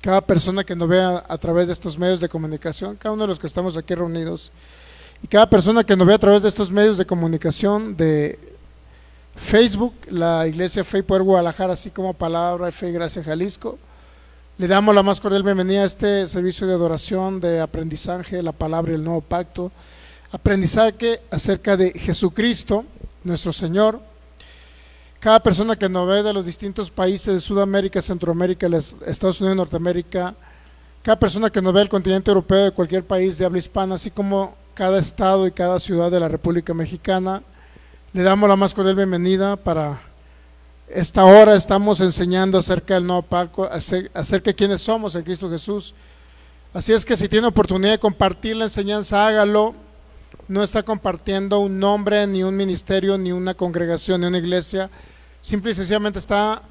cada persona que nos vea a través de estos medios de comunicación, cada uno de los que estamos aquí reunidos, y cada persona que nos ve a través de estos medios de comunicación de Facebook, la Iglesia Fe y Poder Guadalajara, así como Palabra, Fe y Gracia Jalisco. Le damos la más cordial bienvenida a este servicio de adoración, de aprendizaje de la palabra y el nuevo pacto, aprendizaje acerca de Jesucristo, nuestro Señor. Cada persona que nos ve de los distintos países de Sudamérica, Centroamérica, Estados Unidos, Norteamérica, cada persona que nos ve del continente europeo, de cualquier país de habla hispana, así como cada estado y cada ciudad de la República Mexicana, le damos la más cordial bienvenida. Para esta hora estamos enseñando acerca del nuevo pacto, acerca de quiénes somos en Cristo Jesús. Así es que si tiene oportunidad de compartir la enseñanza, hágalo. No está compartiendo un nombre, ni un ministerio, ni una congregación, ni una iglesia. Simple y sencillamente está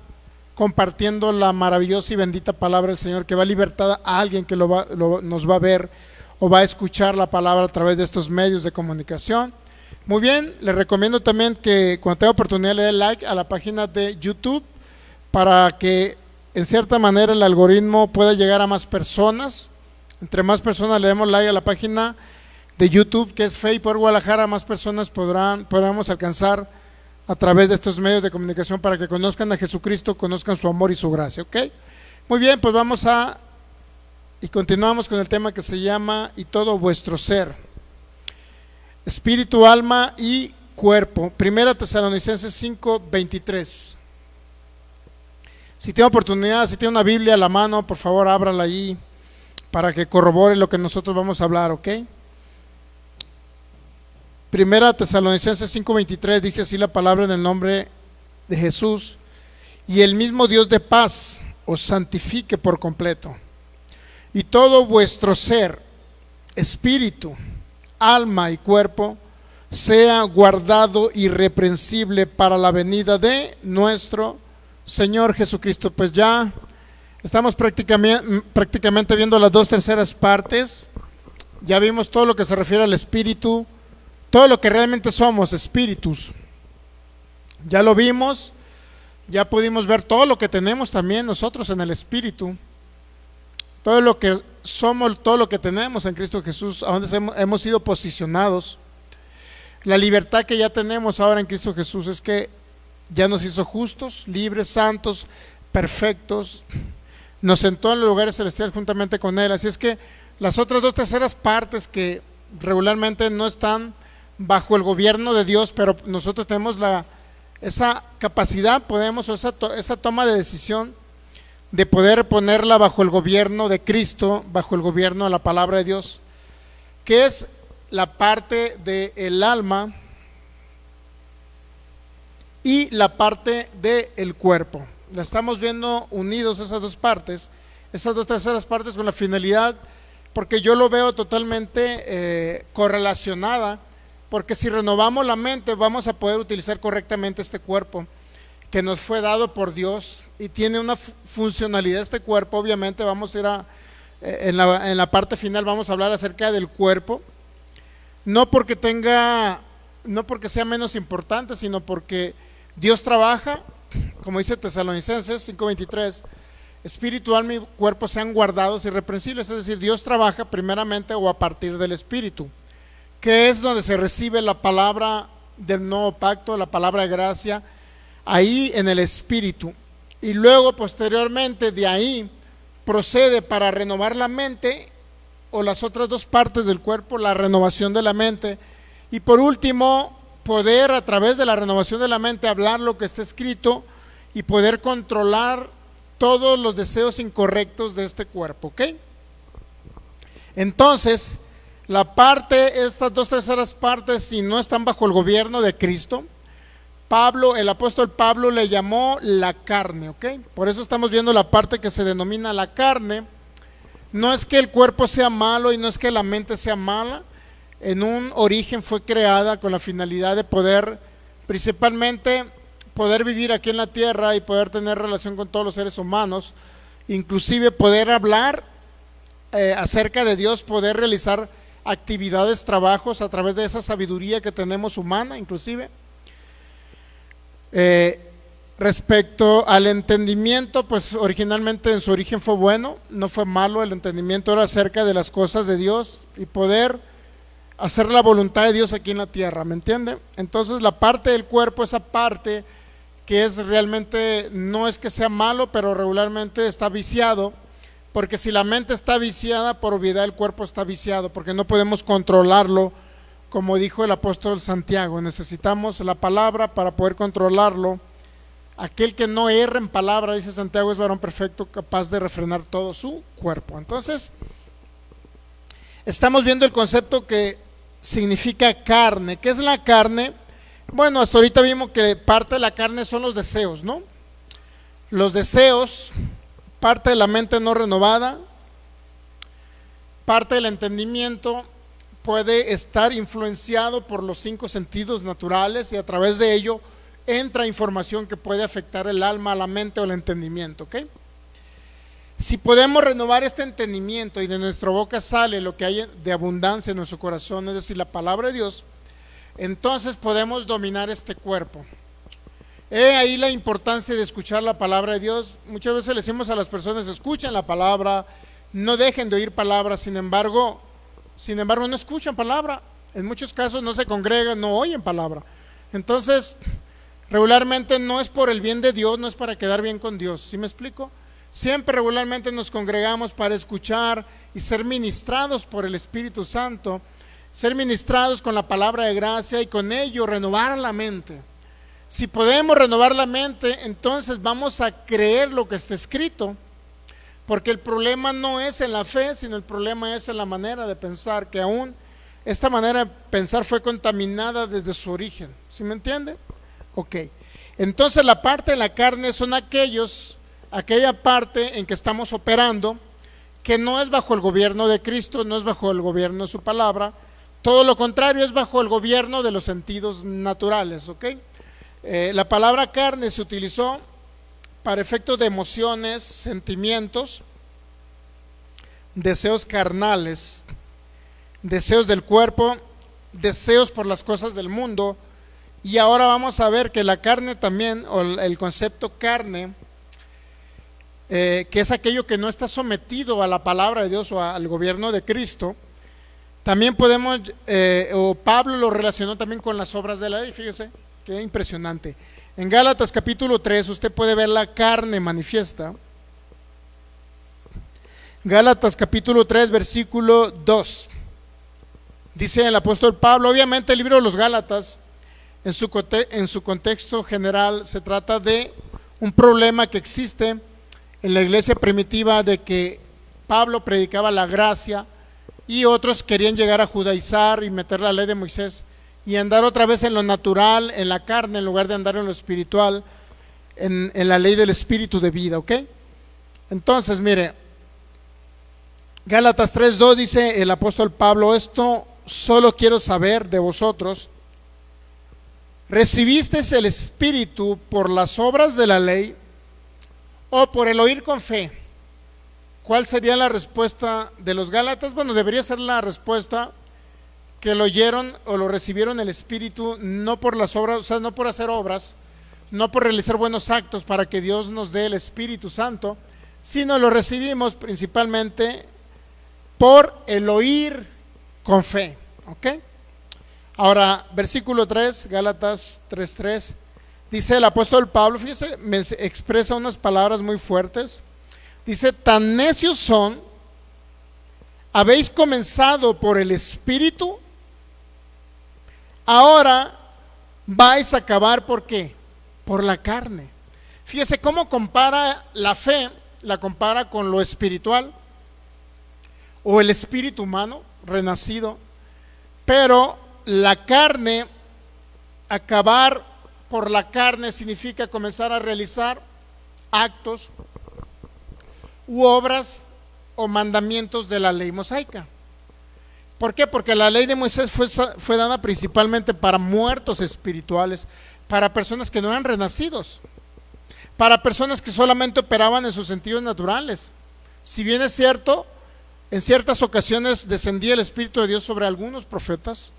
compartiendo la maravillosa y bendita palabra del Señor, que va a libertar a alguien que nos va a ver o va a escuchar la palabra a través de estos medios de comunicación. Muy bien, les recomiendo también que cuando tenga oportunidad le dé like a la página de YouTube, para que en cierta manera el algoritmo pueda llegar a más personas. Entre más personas le demos like a la página de YouTube, que es Fe y Poder Guadalajara, más personas podremos alcanzar a través de estos medios de comunicación, para que conozcan a Jesucristo, conozcan su amor y su gracia, ¿ok? Muy bien, pues y continuamos con el tema que se llama "Y todo vuestro ser", espíritu, alma y cuerpo. Primera Tesalonicenses 5:23. Si tiene oportunidad, si tiene una Biblia a la mano, por favor ábrala allí para que corrobore lo que nosotros vamos a hablar, ¿ok? Primera Tesalonicenses 5:23 dice así la palabra: en el nombre de Jesús, y el mismo Dios de paz os santifique por completo, y todo vuestro ser, espíritu, alma y cuerpo sea guardado irreprensible para la venida de nuestro Señor Jesucristo. Pues ya estamos prácticamente viendo las 2/3 partes. Ya vimos todo lo que se refiere al espíritu, todo lo que realmente somos, espíritus. Ya lo vimos, ya pudimos ver todo lo que tenemos también nosotros en el espíritu, todo lo que somos, todo lo que tenemos en Cristo Jesús, a donde hemos sido posicionados. La libertad que ya tenemos ahora en Cristo Jesús es que ya nos hizo justos, libres, santos, perfectos, nos sentó en los lugares celestiales juntamente con Él. Así es que las otras 2/3 partes que regularmente no están bajo el gobierno de Dios, pero nosotros tenemos esa capacidad, esa toma de decisión de poder ponerla bajo el gobierno de Cristo, bajo el gobierno de la palabra de Dios, que es la parte del alma y la parte del cuerpo. La estamos viendo unidos esas dos partes, esas 2/3 partes, con la finalidad, porque yo lo veo totalmente correlacionada, porque si renovamos la mente vamos a poder utilizar correctamente este cuerpo que nos fue dado por Dios, y tiene una funcionalidad este cuerpo. Obviamente vamos a ir en la parte final vamos a hablar acerca del cuerpo, no porque sea menos importante, sino porque Dios trabaja, como dice Tesalonicenses 5:23, espíritu, alma y cuerpo sean guardados irreprensibles. Es decir, Dios trabaja primeramente o a partir del espíritu, que es donde se recibe la palabra del nuevo pacto, la palabra de gracia, ahí en el espíritu, y luego posteriormente de ahí procede para renovar la mente, o las otras dos partes del cuerpo, la renovación de la mente, y por último poder a través de la renovación de la mente hablar lo que está escrito y poder controlar todos los deseos incorrectos de este cuerpo, ¿ok? Entonces estas 2/3 partes, si no están bajo el gobierno de Cristo, el apóstol Pablo le llamó la carne, ¿ok? Por eso estamos viendo la parte que se denomina la carne. No es que el cuerpo sea malo y no es que la mente sea mala. En un origen fue creada con la finalidad de poder, principalmente, poder vivir aquí en la tierra y poder tener relación con todos los seres humanos, inclusive poder hablar acerca de Dios, poder realizar actividades, trabajos a través de esa sabiduría que tenemos humana, inclusive. Respecto al entendimiento, pues originalmente en su origen fue bueno, no fue malo. El entendimiento era acerca de las cosas de Dios y poder hacer la voluntad de Dios aquí en la tierra, ¿me entiende? Entonces la parte del cuerpo, esa parte que es realmente, no es que sea malo, pero regularmente está viciado, porque si la mente está viciada, por obviedad el cuerpo está viciado, porque no podemos controlarlo, como dijo el apóstol Santiago. Necesitamos la palabra para poder controlarlo. Aquel que no erra en palabra, dice Santiago, es varón perfecto, capaz de refrenar todo su cuerpo. Entonces, estamos viendo el concepto que significa carne. ¿Qué es la carne? Bueno, hasta ahorita vimos que parte de la carne son los deseos, ¿no? Los deseos, parte de la mente no renovada, parte del entendimiento puede estar influenciado por los 5 sentidos naturales y a través de ello entra información que puede afectar el alma, la mente o el entendimiento, ¿ok? Si podemos renovar este entendimiento y de nuestra boca sale lo que hay de abundancia en nuestro corazón, es decir, la palabra de Dios, entonces podemos dominar este cuerpo. He ahí la importancia de escuchar la palabra de Dios. Muchas veces le decimos a las personas: escuchen la palabra, no dejen de oír palabra. Sin embargo no escuchan palabra. En muchos casos no se congregan, no oyen palabra. Entonces regularmente no es por el bien de Dios, no es para quedar bien con Dios. ¿Sí me explico? Siempre regularmente nos congregamos para escuchar y ser ministrados por el Espíritu Santo, ser ministrados con la palabra de gracia y con ello renovar la mente. Si podemos renovar la mente, entonces vamos a creer lo que está escrito, porque el problema no es en la fe, sino el problema es en la manera de pensar, que aún esta manera de pensar fue contaminada desde su origen. ¿Sí me entiende? Ok, entonces la parte de la carne son aquella parte en que estamos operando, que no es bajo el gobierno de Cristo, no es bajo el gobierno de su palabra, todo lo contrario, es bajo el gobierno de los sentidos naturales, ¿ok? La palabra carne se utilizó para efectos de emociones, sentimientos, deseos carnales, deseos del cuerpo, deseos por las cosas del mundo. Y ahora vamos a ver que la carne también, o el concepto carne, que es aquello que no está sometido a la palabra de Dios o al gobierno de Cristo, también podemos, o Pablo lo relacionó también con las obras de la ley. Fíjese, qué impresionante. En Gálatas capítulo 3 usted puede ver la carne manifiesta. Gálatas capítulo 3 versículo 2. Dice el apóstol Pablo, obviamente el libro de los Gálatas, en su contexto general, se trata de un problema que existe en la iglesia primitiva, de que Pablo predicaba la gracia y otros querían llegar a judaizar y meter la ley de Moisés y andar otra vez en lo natural, en la carne, en lugar de andar en lo espiritual, en la ley del espíritu de vida, ¿ok? Entonces, mire, Gálatas 3:2 dice el apóstol Pablo: esto solo quiero saber de vosotros, ¿recibisteis el Espíritu por las obras de la ley o por el oír con fe? ¿Cuál sería la respuesta de los Gálatas? Bueno, debería ser la respuesta que lo oyeron o lo recibieron el Espíritu, no por las obras, o sea, no por hacer obras, no por realizar buenos actos para que Dios nos dé el Espíritu Santo, sino lo recibimos principalmente por el oír con fe, ¿ok? Ahora, versículo 3, Gálatas 3:3, dice el apóstol Pablo, fíjese, me expresa unas palabras muy fuertes. Dice: tan necios son, habéis comenzado por el Espíritu, ahora vais a acabar ¿por qué? Por la carne. Fíjese cómo compara la fe, la compara con lo espiritual o el espíritu humano renacido, pero la carne, acabar por la carne significa comenzar a realizar actos u obras o mandamientos de la ley mosaica. ¿Por qué? Porque la ley de Moisés fue dada principalmente para muertos espirituales, para personas que no eran renacidos, para personas que solamente operaban en sus sentidos naturales. Si bien es cierto, en ciertas ocasiones descendía el Espíritu de Dios sobre algunos profetas,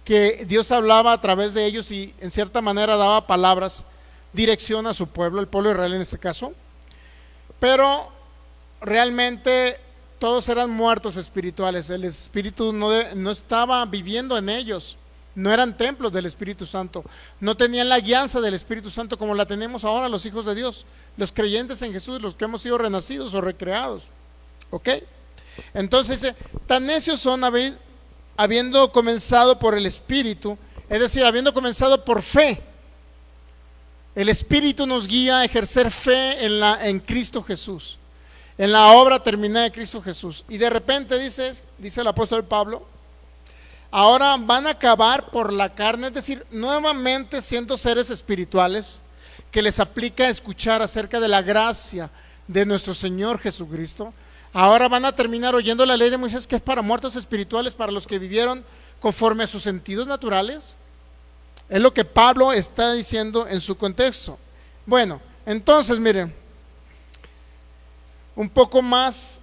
que Dios hablaba a través de ellos y en cierta manera daba palabras, dirección a su pueblo, el pueblo de Israel en este caso, pero realmente todos eran muertos espirituales. El Espíritu no estaba viviendo en ellos, no eran templos del Espíritu Santo, no tenían la guianza del Espíritu Santo como la tenemos ahora los hijos de Dios, los creyentes en Jesús, los que hemos sido renacidos o recreados. ¿Ok? Entonces dice, tan necios son habiendo comenzado por el Espíritu, es decir, habiendo comenzado por fe. El Espíritu nos guía a ejercer fe en Cristo Jesús, en la obra terminada de Cristo Jesús. Y de repente dice el apóstol Pablo, ahora van a acabar por la carne, es decir, nuevamente siendo seres espirituales, que les aplica escuchar acerca de la gracia de nuestro Señor Jesucristo. Ahora van a terminar oyendo la ley de Moisés, que es para muertos espirituales, para los que vivieron conforme a sus sentidos naturales. Es lo que Pablo está diciendo en su contexto. Bueno, entonces miren, un poco más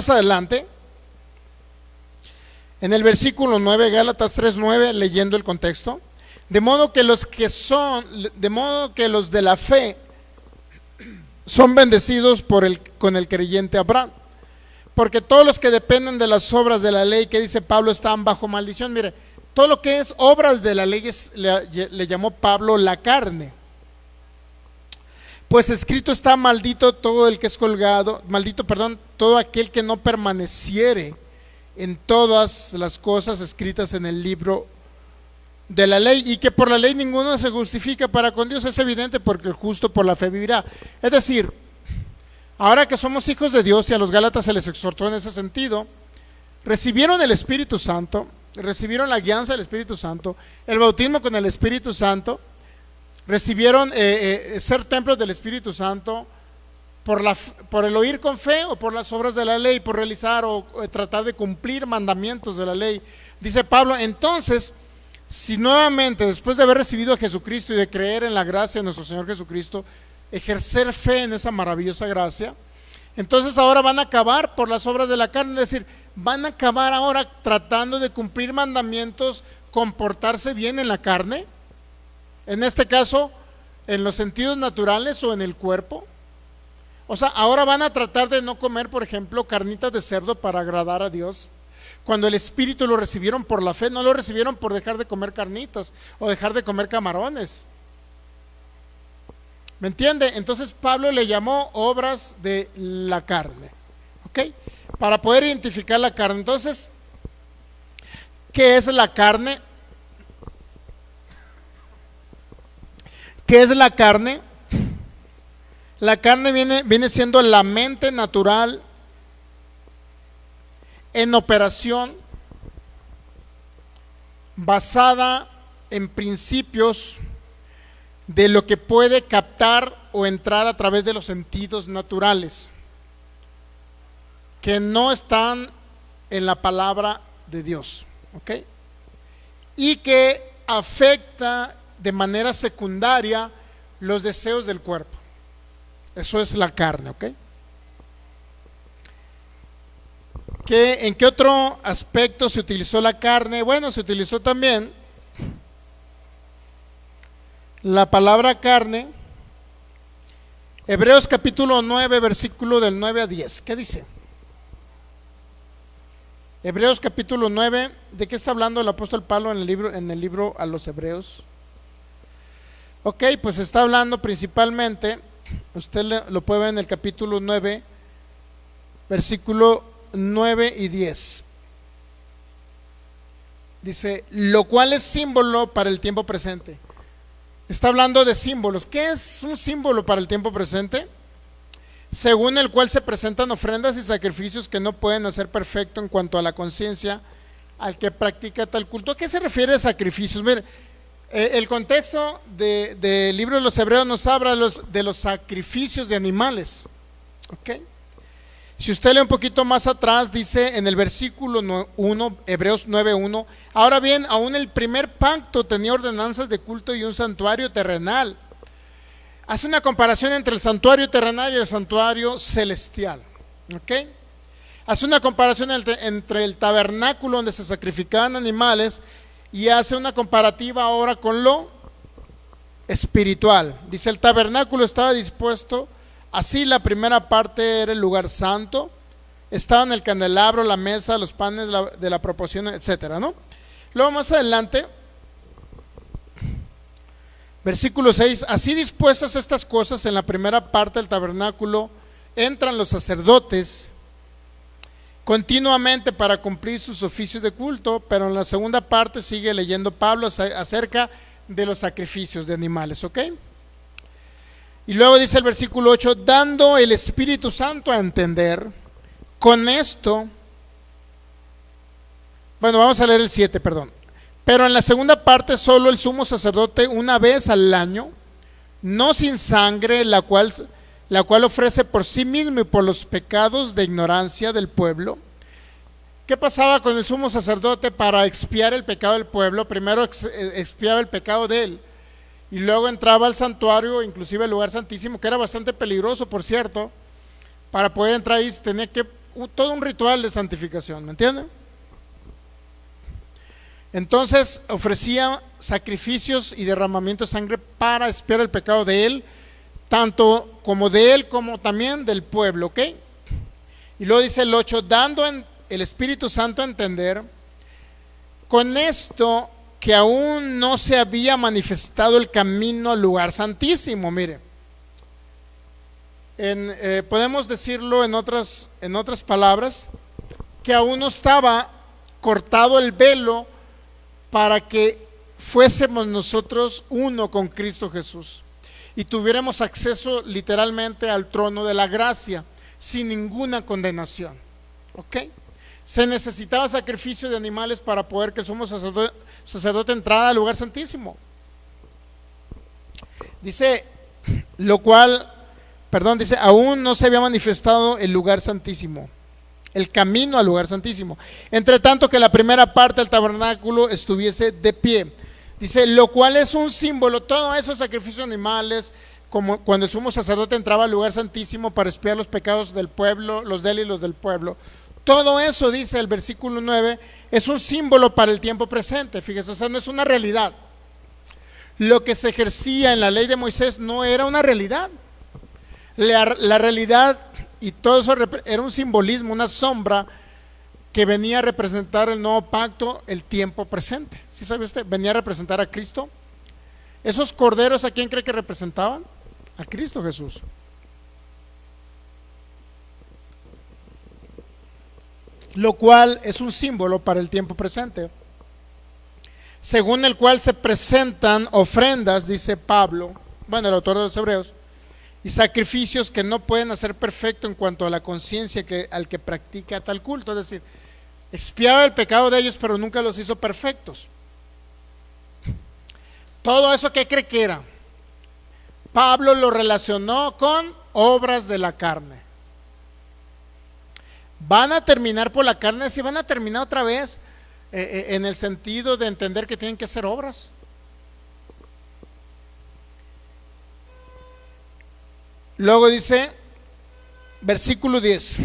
adelante, en el versículo 9, Gálatas 3:9, leyendo el contexto, de modo que los de la fe son bendecidos con el creyente Abraham, porque todos los que dependen de las obras de la ley, que dice Pablo, están bajo maldición. Mire, todo lo que es obras de la ley le llamó Pablo la carne. Pues escrito está, maldito todo el que es colgado, todo aquel que no permaneciere en todas las cosas escritas en el libro de la ley, y que por la ley ninguno se justifica para con Dios. Es evidente, porque el justo por la fe vivirá. Es decir, ahora que somos hijos de Dios, y a los Gálatas se les exhortó en ese sentido, recibieron el Espíritu Santo, recibieron la guianza del Espíritu Santo, el bautismo con el Espíritu Santo, recibieron ser templos del Espíritu Santo por el oír con fe, o por las obras de la ley, por realizar o tratar de cumplir mandamientos de la ley. Dice Pablo, entonces, si nuevamente, después de haber recibido a Jesucristo y de creer en la gracia de nuestro Señor Jesucristo, ejercer fe en esa maravillosa gracia, entonces ahora van a acabar por las obras de la carne, es decir, van a acabar ahora tratando de cumplir mandamientos, comportarse bien en la carne, en este caso, en los sentidos naturales o en el cuerpo. O sea, ahora van a tratar de no comer, por ejemplo, carnitas de cerdo para agradar a Dios, cuando el Espíritu lo recibieron por la fe, no lo recibieron por dejar de comer carnitas o dejar de comer camarones. ¿Me entiende? Entonces Pablo le llamó obras de la carne, ¿ok? Para poder identificar la carne. Entonces, ¿qué es la carne? ¿Qué es la carne? La carne viene siendo la mente natural en operación, basada en principios de lo que puede captar o entrar a través de los sentidos naturales, que no están en la palabra de Dios, ¿ok? Y que afecta de manera secundaria los deseos del cuerpo. Eso es la carne, ¿ok? ¿En qué otro aspecto se utilizó la carne? Bueno, se utilizó también la palabra carne. Hebreos capítulo 9, versículo del 9 a 10. ¿Qué dice? Hebreos capítulo 9. ¿De qué está hablando el apóstol Pablo en el libro a los Hebreos? Ok, pues está hablando principalmente, usted lo puede ver en el capítulo 9, versículo 9 y 10. Dice, lo cual es símbolo para el tiempo presente. Está hablando de símbolos. ¿Qué es un símbolo para el tiempo presente? Según el cual se presentan ofrendas y sacrificios que no pueden hacer perfecto en cuanto a la conciencia al que practica tal culto. ¿A qué se refiere a sacrificios? Mire, el contexto del libro de los Hebreos nos habla de los sacrificios de animales. ¿Ok? Si usted lee un poquito más atrás, dice en el versículo 1, Hebreos 9:1, ahora bien, aún el primer pacto tenía ordenanzas de culto y un santuario terrenal. Hace una comparación entre el santuario terrenal y el santuario celestial. ¿Ok? Hace una comparación entre el tabernáculo donde se sacrificaban animales y hace una comparativa ahora con lo espiritual. Dice, el tabernáculo estaba dispuesto, así la primera parte era el lugar santo, estaban el candelabro, la mesa, los panes de la proporción, etcétera, ¿no? Luego más adelante, versículo 6, así dispuestas estas cosas en la primera parte del tabernáculo, entran los sacerdotes continuamente para cumplir sus oficios de culto, pero en la segunda parte sigue leyendo Pablo acerca de los sacrificios de animales, ¿ok? Y luego dice el versículo 8, dando el Espíritu Santo a entender, con esto, bueno, vamos a leer el 7, perdón. Pero en la segunda parte solo el sumo sacerdote una vez al año, no sin sangre, la cual ofrece por sí mismo y por los pecados de ignorancia del pueblo. ¿Qué pasaba con el sumo sacerdote para expiar el pecado del pueblo? Primero expiaba el pecado de él y luego entraba al santuario, inclusive al lugar santísimo, que era bastante peligroso, por cierto. Para poder entrar ahí tenía que todo un ritual de santificación, ¿me entienden? Entonces ofrecía sacrificios y derramamiento de sangre para expiar el pecado de él, tanto como de él como también del pueblo, ¿ok? Y luego dice el 8, dando el Espíritu Santo a entender, con esto que aún no se había manifestado el camino al lugar santísimo. Mire, podemos decirlo en otras palabras, que aún no estaba cortado el velo para que fuésemos nosotros uno con Cristo Jesús y tuviéramos acceso literalmente al trono de la gracia sin ninguna condenación, ¿ok? Se necesitaba sacrificio de animales para poder que el sumo sacerdote entrara al lugar santísimo. Dice, dice, aún no se había manifestado el lugar santísimo, el camino al lugar santísimo, entre tanto que la primera parte del tabernáculo estuviese de pie. Dice, lo cual es un símbolo, todo esos sacrificios de animales, como cuando el sumo sacerdote entraba al lugar santísimo para expiar los pecados del pueblo, los de él y los del pueblo. Todo eso, dice el versículo 9, es un símbolo para el tiempo presente. Fíjese, o sea, no es una realidad. Lo que se ejercía en la ley de Moisés no era una realidad. La realidad y todo eso era un simbolismo, una sombra que venía a representar el nuevo pacto, el tiempo presente. ¿Sí sabe usted? Venía a representar a Cristo. Esos corderos, ¿a quién cree que representaban? A Cristo Jesús. Lo cual es un símbolo para el tiempo presente, según el cual se presentan ofrendas, dice Pablo, bueno, el autor de los Hebreos, y sacrificios que no pueden hacer perfecto en cuanto a la conciencia al que practica tal culto. Es decir, expiaba el pecado de ellos, pero nunca los hizo perfectos. Todo eso, ¿qué cree que era? Pablo lo relacionó con obras de la carne. Van a terminar por la carne, si van a terminar otra vez en el sentido de entender que tienen que hacer obras. Luego dice, versículo 10,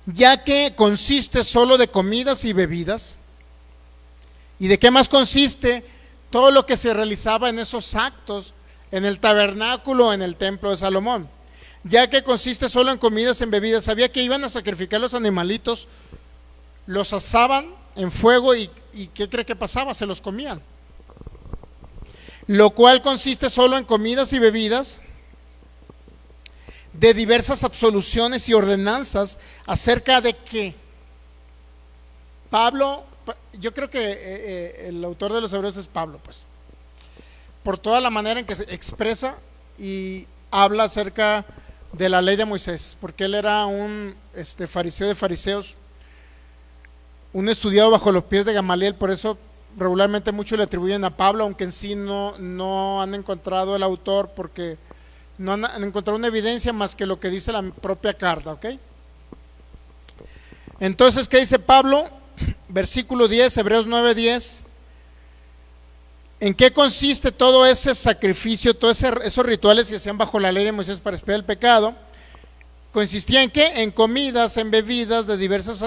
ya que consiste solo de comidas y bebidas, ¿y de qué más consiste todo lo que se realizaba en esos actos en el tabernáculo, en el templo de Salomón? Ya que consiste solo en comidas, en bebidas. Sabía que iban a sacrificar los animalitos, los asaban en fuego y ¿qué cree que pasaba? Se los comían. Lo cual consiste solo en comidas y bebidas, de diversas absoluciones y ordenanzas, acerca de que Pablo, yo creo que el autor de los Hebreos es Pablo, pues, por toda la manera en que se expresa y habla acerca de la ley de Moisés, porque él era un fariseo de fariseos, un estudiado bajo los pies de Gamaliel. Por eso regularmente muchos le atribuyen a Pablo, aunque en sí no han encontrado el autor, porque no han encontrado una evidencia más que lo que dice la propia carta, ¿ok? Entonces, ¿qué dice Pablo? Versículo 10, Hebreos 9:10. ¿En qué consiste todo ese sacrificio, todos esos rituales que se hacían bajo la ley de Moisés para expiar el pecado? consistía en ¿qué? En comidas, en bebidas de diversas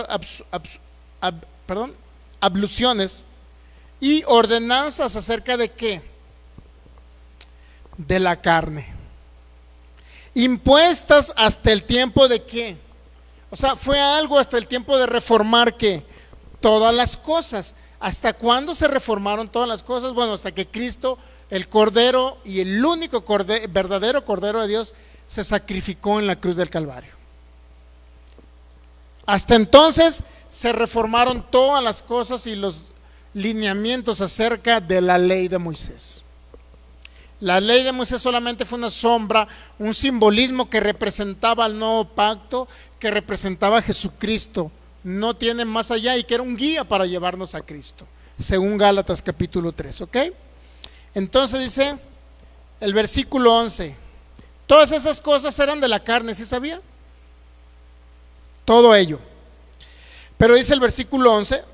abluciones y ordenanzas acerca de ¿qué? De la carne, impuestas hasta el tiempo de ¿qué? O sea, fue algo hasta el tiempo de reformar ¿qué? Todas las cosas. ¿Hasta cuándo se reformaron todas las cosas? Bueno, hasta que Cristo, el Cordero y el único verdadero Cordero de Dios, se sacrificó en la cruz del Calvario. Hasta entonces se reformaron todas las cosas y los lineamientos acerca de la ley de Moisés. La ley de Moisés solamente fue una sombra, un simbolismo que representaba al nuevo pacto, que representaba a Jesucristo. No tiene más allá, y que era un guía para llevarnos a Cristo, según Gálatas capítulo 3, ¿ok? Entonces dice el versículo 11, todas esas cosas eran de la carne, ¿sí sabía? Todo ello. Pero dice el versículo 11,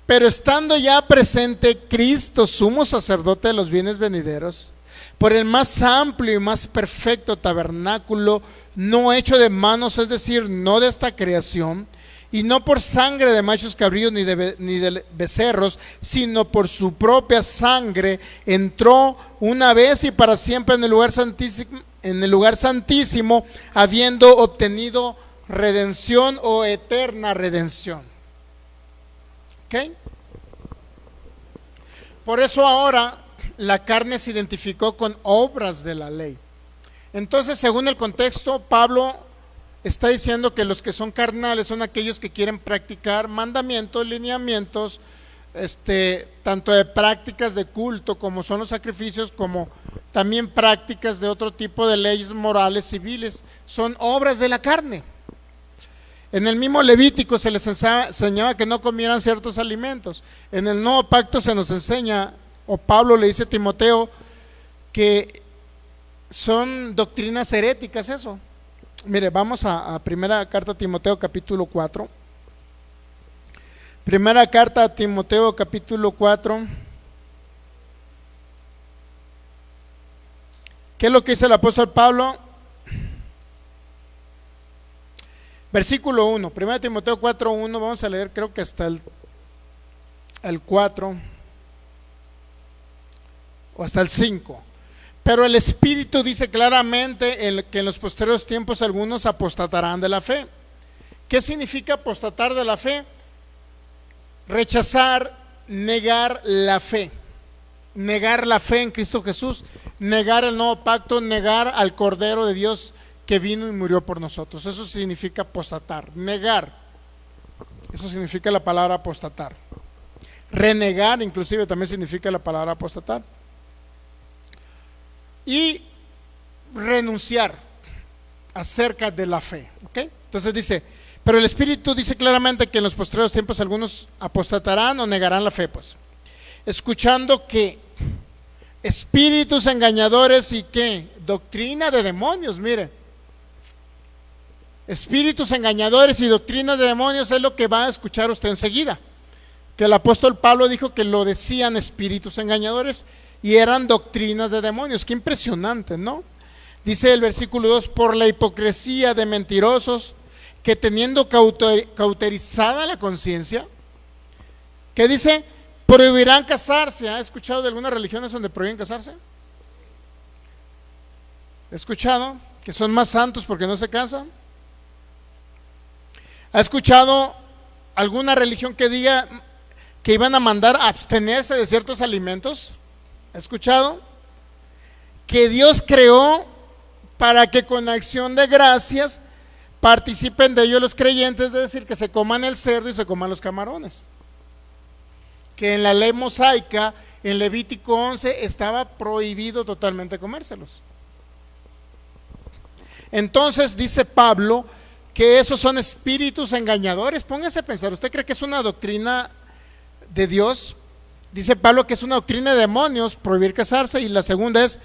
pero estando ya presente Cristo, sumo sacerdote de los bienes venideros, por el más amplio y más perfecto tabernáculo, no hecho de manos, es decir, no de esta creación, y no por sangre de machos cabríos ni de becerros, sino por su propia sangre, entró una vez y para siempre en el lugar santísimo, habiendo obtenido redención o eterna redención. ¿Ok? Por eso ahora la carne se identificó con obras de la ley. Entonces, según el contexto, Pablo está diciendo que los que son carnales son aquellos que quieren practicar mandamientos, lineamientos, tanto de prácticas de culto como son los sacrificios, como también prácticas de otro tipo de leyes morales civiles. Son obras de la carne. En el mismo Levítico se les enseñaba que no comieran ciertos alimentos. En el nuevo pacto se nos enseña, o Pablo le dice a Timoteo, que son doctrinas heréticas eso. Mire, vamos a primera carta a Timoteo capítulo 4. Primera carta a Timoteo capítulo 4. ¿Qué es lo que dice el apóstol Pablo? Versículo 1, primera Timoteo 4:1, vamos a leer creo que hasta el 4 o hasta el 5. Pero el Espíritu dice claramente que en los posteriores tiempos algunos apostatarán de la fe. ¿Qué significa apostatar de la fe? Rechazar, negar la fe. Negar la fe en Cristo Jesús, negar el nuevo pacto, negar al Cordero de Dios que vino y murió por nosotros. Eso significa apostatar, negar. Eso significa la palabra apostatar. Renegar inclusive también significa la palabra apostatar. Y renunciar acerca de la fe, ¿ok? Entonces dice, pero el Espíritu dice claramente que en los posteriores tiempos algunos apostatarán o negarán la fe, pues, escuchando que espíritus engañadores y que doctrina de demonios, mire, espíritus engañadores y doctrina de demonios es lo que va a escuchar usted enseguida, que el apóstol Pablo dijo que lo decían espíritus engañadores y eran doctrinas de demonios. Qué impresionante, ¿no? Dice el versículo 2, por la hipocresía de mentirosos que teniendo cauterizada la conciencia, ¿qué dice? Prohibirán casarse. ¿Ha escuchado de algunas religiones donde prohíben casarse? ¿He escuchado que son más santos porque no se casan? ¿Ha escuchado alguna religión que diga que iban a mandar a abstenerse de ciertos alimentos? ¿Ha escuchado? Que Dios creó para que con acción de gracias participen de ello los creyentes, es decir, que se coman el cerdo y se coman los camarones. Que en la ley mosaica, en Levítico 11, estaba prohibido totalmente comérselos. Entonces dice Pablo que esos son espíritus engañadores. Póngase a pensar, ¿usted cree que es una doctrina de Dios? Dice Pablo que es una doctrina de demonios prohibir casarse, y la segunda es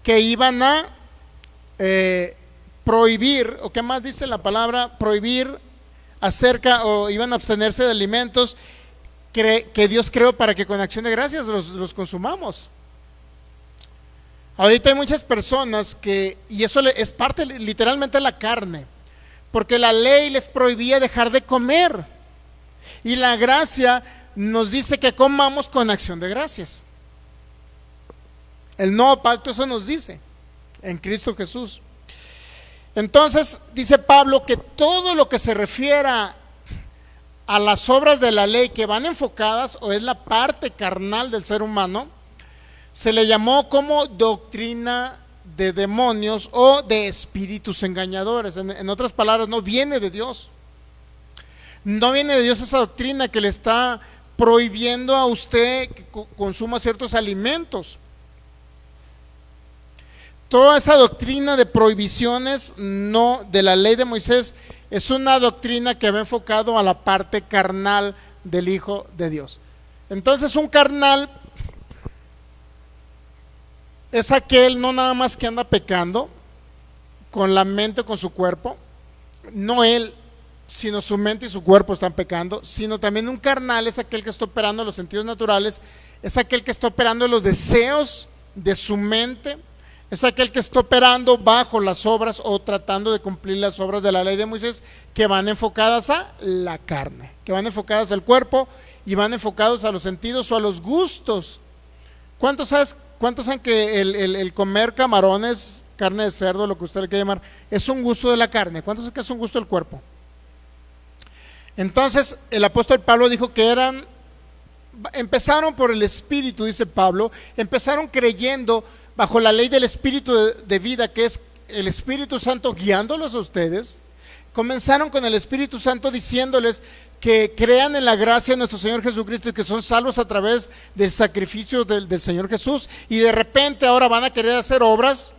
que iban a prohibir, o qué más dice la palabra, prohibir acerca, o iban a abstenerse de alimentos que Dios creó para que con acción de gracias los consumamos. Ahorita hay muchas personas que, y eso es parte literalmente de la carne, porque la ley les prohibía dejar de comer. Y la gracia nos dice que comamos con acción de gracias. El nuevo pacto eso nos dice, en Cristo Jesús. Entonces dice Pablo que todo lo que se refiera a las obras de la ley que van enfocadas o es la parte carnal del ser humano, se le llamó como doctrina de demonios o de espíritus engañadores. En otras palabras, no viene de Dios. No viene de Dios esa doctrina que le está prohibiendo a usted que consuma ciertos alimentos. Toda esa doctrina de prohibiciones no de la ley de Moisés es una doctrina que va enfocado a la parte carnal del Hijo de Dios. Entonces un carnal es aquel no nada más que anda pecando con la mente, con su cuerpo, no él, sino su mente y su cuerpo están pecando, sino también un carnal es aquel que está operando los sentidos naturales, es aquel que está operando los deseos de su mente, es aquel que está operando bajo las obras o tratando de cumplir las obras de la ley de Moisés que van enfocadas a la carne, que van enfocadas al cuerpo y van enfocados a los sentidos o a los gustos. ¿Cuántos saben que el comer camarones, carne de cerdo, lo que usted le quiera llamar, es un gusto de la carne? ¿Cuántos saben que es un gusto del cuerpo? Entonces el apóstol Pablo dijo que empezaron por el Espíritu, dice Pablo, empezaron creyendo bajo la ley del Espíritu de vida, que es el Espíritu Santo guiándolos a ustedes. Comenzaron con el Espíritu Santo diciéndoles que crean en la gracia de nuestro Señor Jesucristo y que son salvos a través del sacrificio del Señor Jesús, y de repente ahora van a querer hacer obras,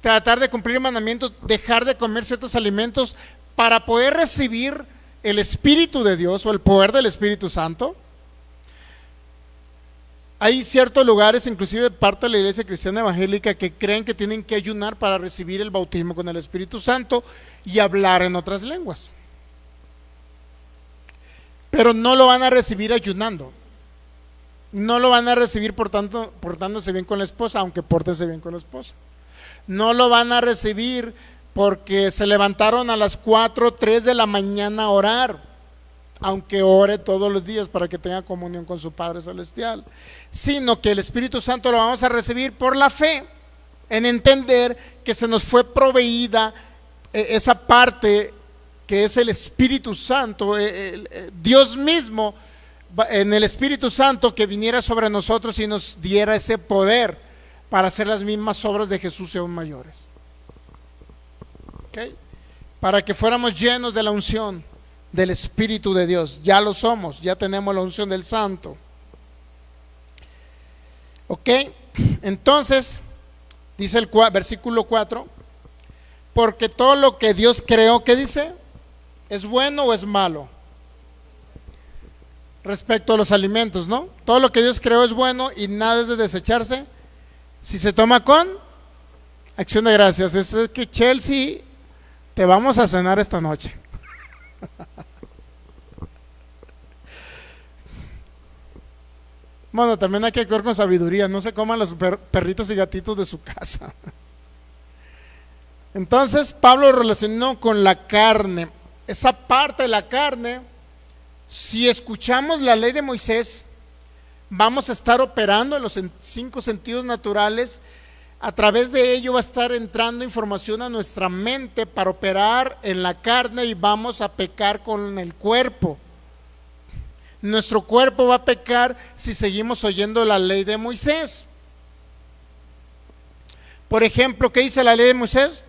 tratar de cumplir mandamientos, dejar de comer ciertos alimentos para poder recibir el Espíritu de Dios o el poder del Espíritu Santo. Hay ciertos lugares, inclusive parte de la iglesia cristiana evangélica, que creen que tienen que ayunar para recibir el bautismo con el Espíritu Santo y hablar en otras lenguas. Pero no lo van a recibir ayunando. No lo van a recibir portándose bien con la esposa, aunque pórtese bien con la esposa. No lo van a recibir porque se levantaron a las 4, 3 de la mañana a orar, aunque ore todos los días para que tenga comunión con su Padre Celestial, sino que el Espíritu Santo lo vamos a recibir por la fe, en entender que se nos fue proveída esa parte que es el Espíritu Santo, Dios mismo en el Espíritu Santo que viniera sobre nosotros y nos diera ese poder para hacer las mismas obras de Jesús y aún mayores. ¿Okay? Para que fuéramos llenos de la unción del Espíritu de Dios. Ya lo somos, ya tenemos la unción del Santo. Ok, entonces dice el versículo 4: porque todo lo que Dios creó, ¿qué dice? ¿Es bueno o es malo? Respecto a los alimentos, ¿no? Todo lo que Dios creó es bueno y nada es de desecharse si se toma con acción de gracias. Es que Chelsea, te vamos a cenar esta noche. Bueno, también hay que actuar con sabiduría, no se coman los perritos y gatitos de su casa. Entonces Pablo relacionó con la carne, esa parte de la carne. Si escuchamos la ley de Moisés, vamos a estar operando en los 5 sentidos naturales. A través de ello va a estar entrando información a nuestra mente para operar en la carne y vamos a pecar con el cuerpo. Nuestro cuerpo va a pecar si seguimos oyendo la ley de Moisés. Por ejemplo, ¿qué dice la ley de Moisés?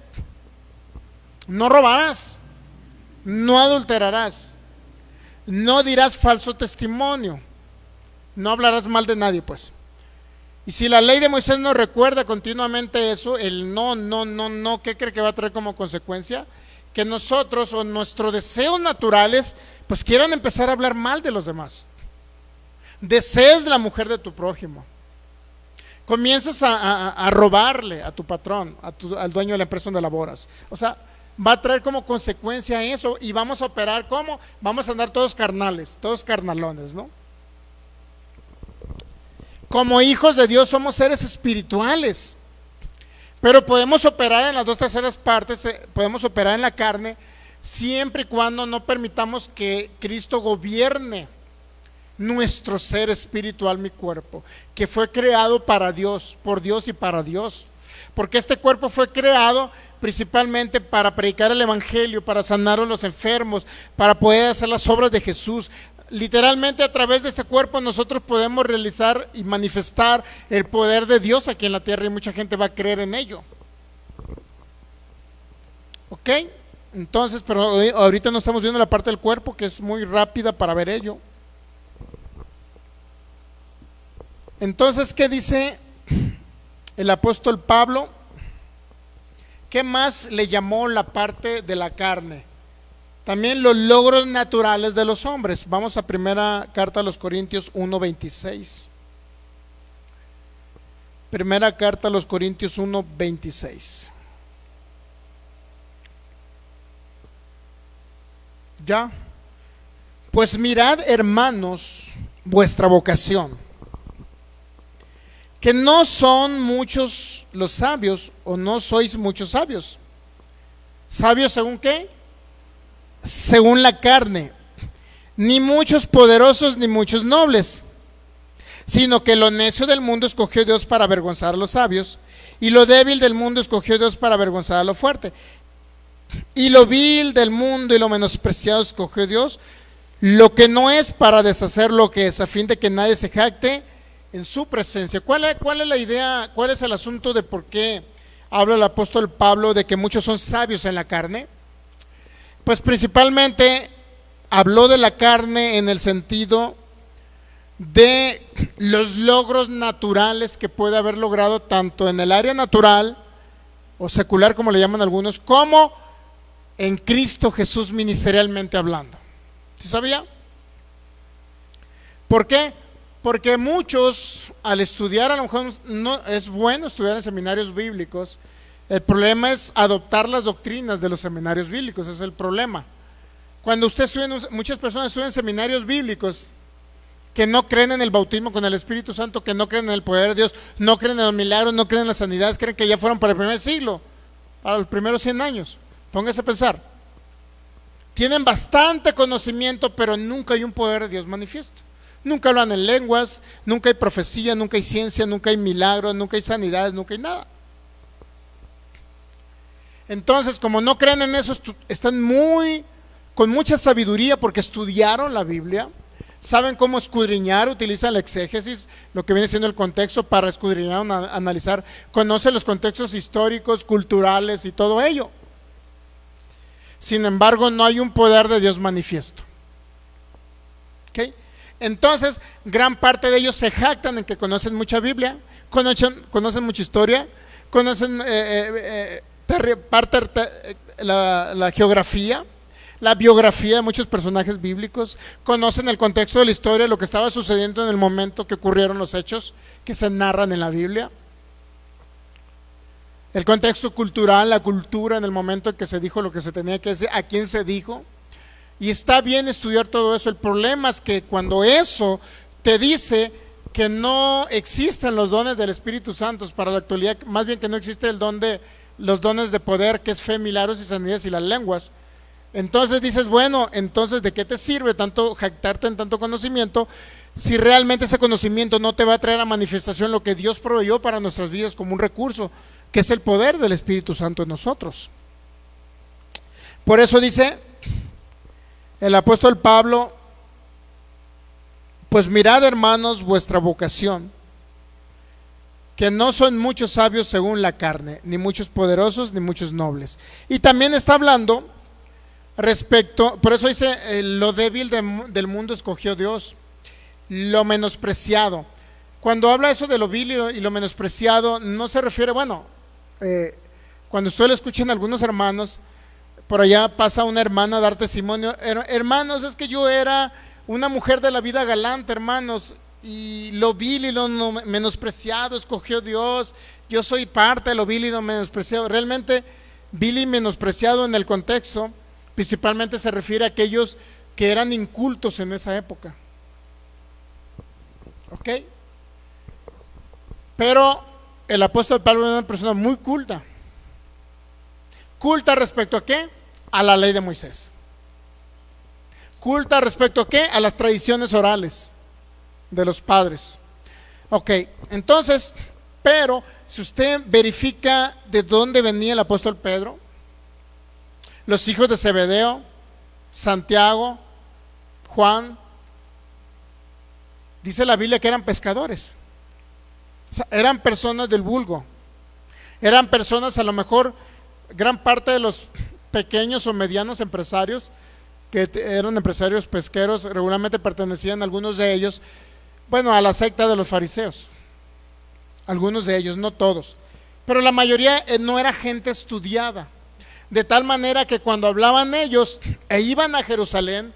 No robarás, no adulterarás, no dirás falso testimonio, no hablarás mal de nadie, pues. Y si la ley de Moisés nos recuerda continuamente eso, el no, ¿qué cree que va a traer como consecuencia? Que nosotros o nuestros deseos naturales pues quieran empezar a hablar mal de los demás. Desees la mujer de tu prójimo, comienzas a robarle a tu patrón, al dueño de la empresa donde laboras. O sea, va a traer como consecuencia eso y vamos a operar como, vamos a andar todos carnales, todos carnalones, ¿no? Como hijos de Dios somos seres espirituales, pero podemos operar en las 2/3 partes, podemos operar en la carne, siempre y cuando no permitamos que Cristo gobierne nuestro ser espiritual, mi cuerpo, que fue creado para Dios, por Dios y para Dios. Porque este cuerpo fue creado principalmente para predicar el evangelio, para sanar a los enfermos, para poder hacer las obras de Jesús. Literalmente a través de este cuerpo nosotros podemos realizar y manifestar el poder de Dios aquí en la tierra, y mucha gente va a creer en ello. ¿Ok? Entonces, pero ahorita no estamos viendo la parte del cuerpo, que es muy rápida para ver ello. Entonces, ¿qué dice el apóstol Pablo? ¿Qué más le llamó la parte de la carne? También los logros naturales de los hombres. Vamos a primera carta a los Corintios 1:26. Primera carta a los Corintios 1:26. ¿Ya? Pues mirad, hermanos, vuestra vocación, que no son muchos los sabios, o no sois muchos sabios. ¿Sabios según qué? Según la carne. Ni muchos poderosos, ni muchos nobles, sino que lo necio del mundo escogió Dios para avergonzar a los sabios, y lo débil del mundo escogió Dios para avergonzar a lo fuerte. Y lo vil del mundo y lo menospreciado escogió Dios, lo que no es, para deshacer lo que es, a fin de que nadie se jacte en su presencia. ¿Cuál es la idea? ¿Cuál es el asunto de por qué habla el apóstol Pablo de que muchos son sabios en la carne? Pues principalmente habló de la carne en el sentido de los logros naturales que puede haber logrado tanto en el área natural o secular, como le llaman algunos, como en Cristo Jesús ministerialmente hablando. ¿Sí sabía? ¿Por qué? Porque muchos, al estudiar, a lo mejor no es bueno estudiar en seminarios bíblicos. El problema es adoptar las doctrinas de los seminarios bíblicos, ese es el problema. Cuando usted estudia, muchas personas estudian en seminarios bíblicos que no creen en el bautismo con el Espíritu Santo, que no creen en el poder de Dios, no creen en los milagros, no creen en las sanidades, creen que ya fueron para el primer siglo, para los primeros 100 años. Póngase a pensar. Tienen bastante conocimiento, pero nunca hay un poder de Dios manifiesto. Nunca hablan en lenguas, nunca hay profecía, nunca hay ciencia, nunca hay milagros, nunca hay sanidades, nunca hay nada. Entonces, como no creen en eso, están con mucha sabiduría porque estudiaron la Biblia, saben cómo escudriñar, utilizan la exégesis, lo que viene siendo el contexto para escudriñar, analizar, conocen los contextos históricos, culturales y todo ello. Sin embargo, no hay un poder de Dios manifiesto. ¿Okay? Entonces, gran parte de ellos se jactan en que conocen mucha Biblia, conocen mucha historia, conocen la geografía, la biografía de muchos personajes bíblicos, conocen el contexto de la historia, lo que estaba sucediendo en el momento que ocurrieron los hechos que se narran en la Biblia, el contexto cultural, la cultura en el momento en que se dijo lo que se tenía que decir, a quién se dijo. Y está bien estudiar todo eso. El problema es que cuando eso te dice que no existen los dones del Espíritu Santo para la actualidad, más bien que no existe los dones de poder, que es fe, milagros y sanidades y las lenguas, entonces dices, bueno, entonces ¿de qué te sirve tanto jactarte en tanto conocimiento si realmente ese conocimiento no te va a traer a manifestación lo que Dios proveyó para nuestras vidas como un recurso, que es el poder del Espíritu Santo en nosotros? Por eso dice el apóstol Pablo, pues mirad, hermanos, vuestra vocación, que no son muchos sabios según la carne, ni muchos poderosos, ni muchos nobles. Y también está hablando respecto, por eso dice, lo débil del mundo escogió Dios, lo menospreciado. Cuando habla eso de lo vil y lo menospreciado, no se refiere, bueno, cuando usted lo escucha en algunos hermanos, por allá pasa una hermana a dar testimonio, hermanos, es que yo era una mujer de la vida galante, hermanos, y lo vil y lo menospreciado escogió Dios, yo soy parte de lo vil y lo menospreciado. Realmente vil y menospreciado en el contexto principalmente se refiere a aquellos que eran incultos en esa época. ¿Ok? Pero el apóstol Pablo era una persona muy culta. ¿Culta respecto a qué? a la ley de Moisés. Culta respecto a qué? A las tradiciones orales de los padres. Ok, entonces, pero si usted verifica de dónde venía el apóstol Pedro, los hijos de Zebedeo, Santiago, Juan, dice la Biblia que eran pescadores. O sea, eran personas del vulgo. Eran personas, a lo mejor, gran parte de los pequeños o medianos empresarios, que eran empresarios pesqueros, regularmente pertenecían algunos de ellos, bueno, a la secta de los fariseos. Algunos de ellos, no todos. Pero la mayoría no era gente estudiada. De tal manera que cuando hablaban ellos e iban a Jerusalén,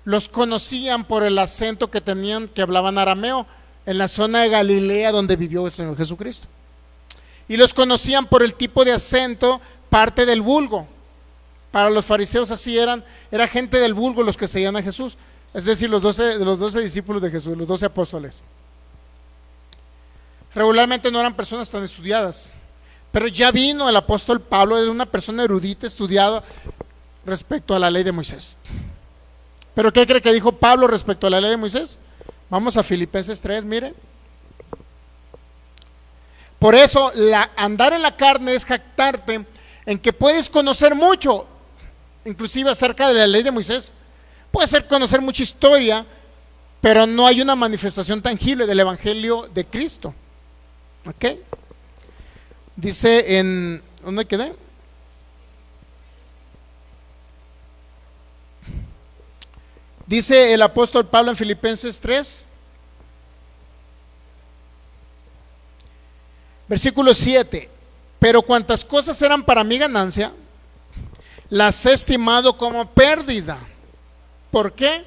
los conocían por el acento que tenían, que hablaban arameo, en la zona de Galilea donde vivió el Señor Jesucristo. Y los conocían por el tipo de acento, parte del vulgo. Para los fariseos así era gente del vulgo los que seguían a Jesús. Es decir, los 12 discípulos de Jesús, los 12 apóstoles. Regularmente no eran personas tan estudiadas. Pero ya vino el apóstol Pablo, era una persona erudita, estudiada respecto a la ley de Moisés. ¿Pero qué cree que dijo Pablo respecto a la ley de Moisés? Vamos a Filipenses 3, mire. Por eso, andar en la carne es jactarte en que puedes conocer mucho, inclusive acerca de la ley de Moisés. Puede ser conocer mucha historia, pero no hay una manifestación tangible del evangelio de Cristo. ¿Ok? Dice en, ¿dónde quedé? Dice el apóstol Pablo en Filipenses 3, versículo 7: pero cuantas cosas eran para mi ganancia, las he estimado como pérdida. ¿Por qué?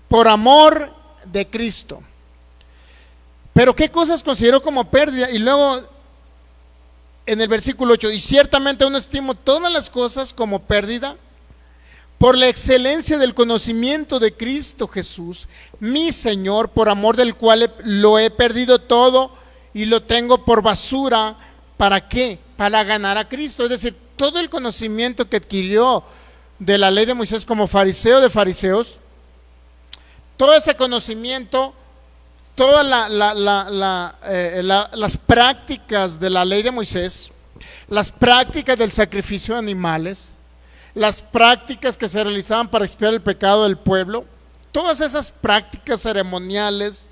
Por amor de Cristo. Pero ¿qué cosas considero como pérdida? Y luego en el versículo 8: y ciertamente aún estimo todas las cosas como pérdida por la excelencia del conocimiento de Cristo Jesús, mi Señor, por amor del cual lo he perdido todo y lo tengo por basura. ¿Para qué? Para ganar a Cristo. Es decir, todo el conocimiento que adquirió de la ley de Moisés como fariseo de fariseos, todo ese conocimiento, todas las prácticas de la ley de Moisés, las prácticas del sacrificio de animales, las prácticas que se realizaban para expiar el pecado del pueblo, todas esas prácticas ceremoniales,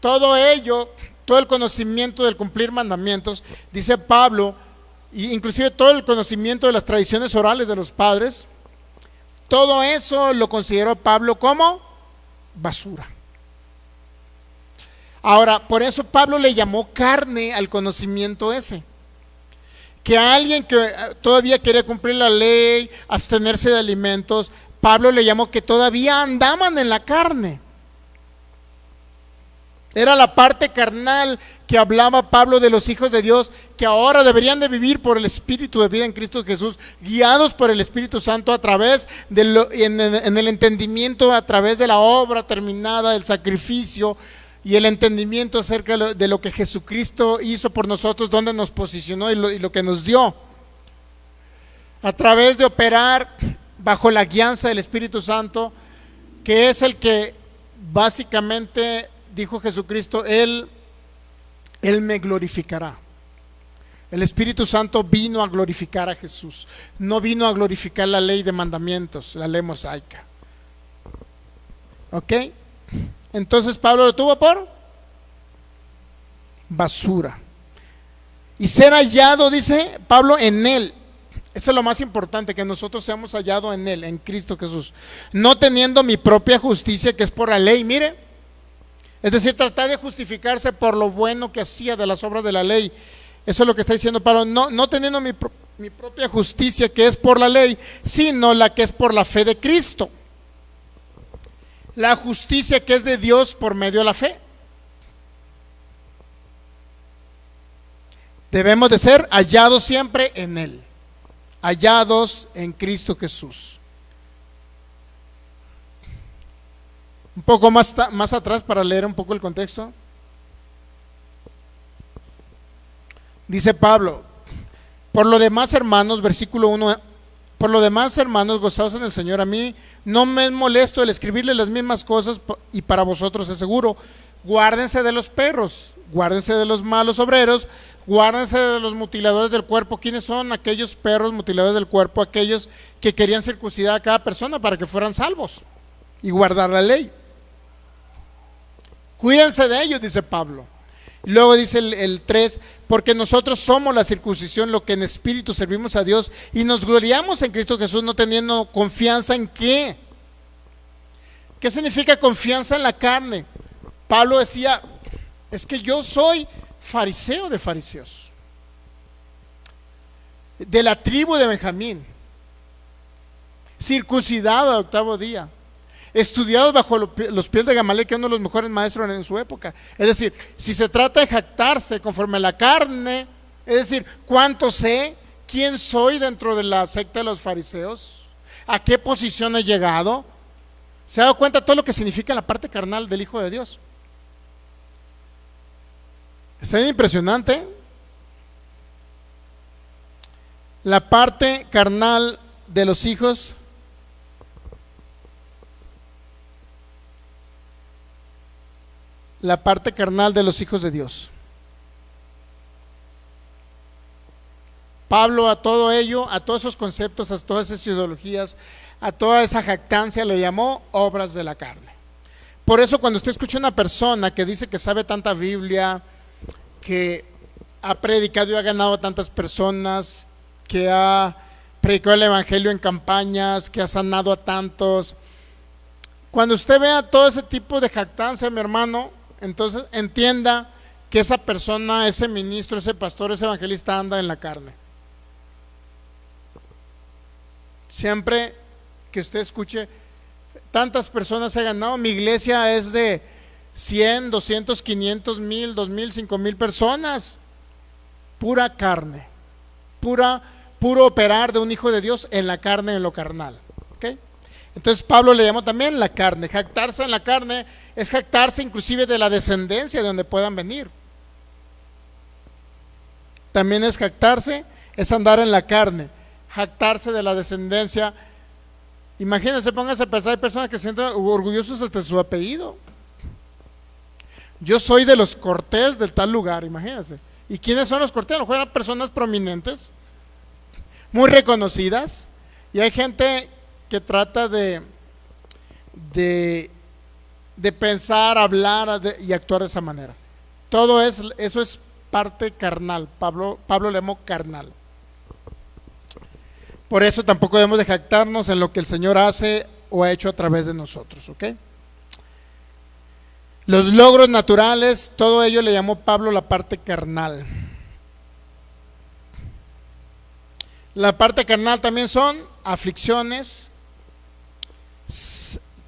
todo ello, todo el conocimiento del cumplir mandamientos, dice Pablo, inclusive todo el conocimiento de las tradiciones orales de los padres, todo eso lo consideró Pablo como basura. Ahora, por eso Pablo le llamó carne al conocimiento ese. Que a alguien que todavía quería cumplir la ley, abstenerse de alimentos, Pablo le llamó que todavía andaban en la carne. Era la parte carnal que hablaba Pablo de los hijos de Dios, que ahora deberían de vivir por el Espíritu de vida en Cristo Jesús, guiados por el Espíritu Santo a través en el entendimiento, a través de la obra terminada, del sacrificio, y el entendimiento acerca de lo que Jesucristo hizo por nosotros, donde nos posicionó y lo que nos dio, a través de operar bajo la guianza del Espíritu Santo, que es el que básicamente dijo Jesucristo, Él me glorificará. El Espíritu Santo vino a glorificar a Jesús, no vino a glorificar la ley de mandamientos, la ley mosaica. ¿Ok? Entonces Pablo lo tuvo por basura. Y ser hallado, dice Pablo, en Él. Eso es lo más importante, que nosotros seamos hallados en Él, en Cristo Jesús. No teniendo mi propia justicia, que es por la ley, mire. Es decir, tratar de justificarse por lo bueno que hacía de las obras de la ley. Eso es lo que está diciendo Pablo. No teniendo mi propia justicia, que es por la ley, sino la que es por la fe de Cristo. La justicia que es de Dios por medio de la fe. Debemos de ser hallados siempre en Él, hallados en Cristo Jesús. Un poco más atrás para leer un poco el contexto. Dice Pablo: por lo demás, hermanos, versículo 1, Por lo demás, hermanos, gozaos en el Señor. A mí no me es molesto el escribirle las mismas cosas, y para vosotros es seguro. Guárdense de los perros, guárdense de los malos obreros, guárdense de los mutiladores del cuerpo. ¿Quiénes son aquellos perros mutiladores del cuerpo? Aquellos que querían circuncidar a cada persona para que fueran salvos y guardar la ley. Cuídense de ellos, dice Pablo. Y luego dice el 3, porque nosotros somos la circuncisión, lo que en espíritu servimos a Dios y nos gloriamos en Cristo Jesús, no teniendo confianza en ¿qué? ¿Qué significa confianza en la carne? Pablo decía, es que yo soy fariseo de fariseos, de la tribu de Benjamín, circuncidado al 8º día, estudiados bajo los pies de Gamaliel, que es uno de los mejores maestros en su época. Es decir, si se trata de jactarse conforme a la carne, es decir, ¿cuánto sé? ¿Quién soy dentro de la secta de los fariseos? ¿A qué posición he llegado? ¿Se ha dado cuenta todo lo que significa la parte carnal del Hijo de Dios? Está bien impresionante. La parte carnal de los hijos de Dios. Pablo a todo ello, a todos esos conceptos, a todas esas ideologías, a toda esa jactancia le llamó obras de la carne. Por eso cuando usted escucha a una persona que dice que sabe tanta Biblia, que ha predicado y ha ganado a tantas personas, que ha predicado el evangelio en campañas, que ha sanado a tantos, cuando usted vea todo ese tipo de jactancia, mi hermano, entonces entienda que esa persona, ese ministro, ese pastor, ese evangelista anda en la carne. Siempre que usted escuche, tantas personas he ganado, mi iglesia es de 100, 200, 500, 1000, 2000, 5000 personas, pura carne, puro operar de un hijo de Dios en la carne, en lo carnal. ¿Okay? Entonces Pablo le llamó también la carne. Jactarse en la carne es jactarse inclusive de la descendencia de donde puedan venir. También es jactarse, es andar en la carne, jactarse de la descendencia. Imagínense, pónganse a pensar, hay personas que se sienten orgullosos hasta de su apellido. Yo soy de los Cortés del tal lugar, imagínense. ¿Y quiénes son los Cortés? A lo mejor eran personas prominentes, muy reconocidas, y hay gente que trata de pensar, hablar y actuar de esa manera. Todo eso es parte carnal. Pablo le llamó carnal. Por eso tampoco debemos de jactarnos en lo que el Señor hace o ha hecho a través de nosotros, ¿ok? Los logros naturales, todo ello le llamó Pablo la parte carnal. La parte carnal también son aflicciones.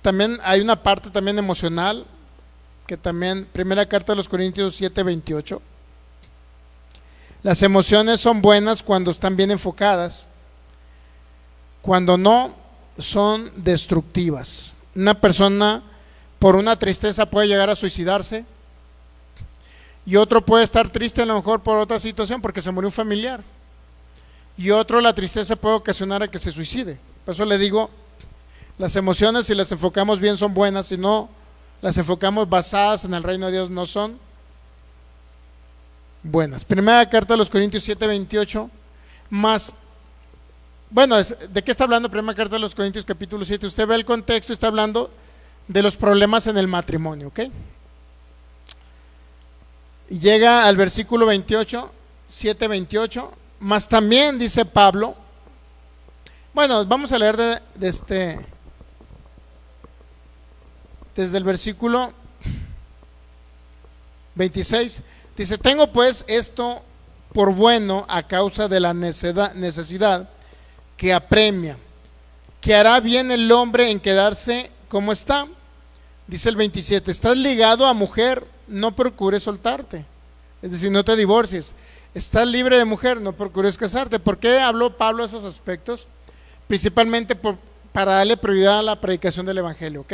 También hay una parte también emocional, que también, primera carta de los Corintios 7:28. Las emociones son buenas cuando están bien enfocadas, cuando no son destructivas. Una persona por una tristeza puede llegar a suicidarse, y otro puede estar triste a lo mejor por otra situación, porque se murió un familiar, y otro la tristeza puede ocasionar a que se suicide. Por eso le digo, las emociones, si las enfocamos bien, son buenas. Si no las enfocamos basadas en el reino de Dios, no son buenas. Primera carta de los Corintios 7:28. Más, bueno, ¿de qué está hablando primera carta de los Corintios capítulo 7? Usted ve el contexto, está hablando de los problemas en el matrimonio, ¿ok? Y llega al versículo 28, 7:28. Más también dice Pablo, bueno, vamos a leer desde el versículo 26. Dice: tengo pues esto por bueno a causa de la necesidad que apremia, que hará bien el hombre en quedarse como está. Dice el 27: estás ligado a mujer, no procures soltarte, es decir, no te divorcies. Estás libre de mujer, no procures casarte. ¿Por qué habló Pablo esos aspectos? Principalmente para darle prioridad a la predicación del evangelio, ¿ok?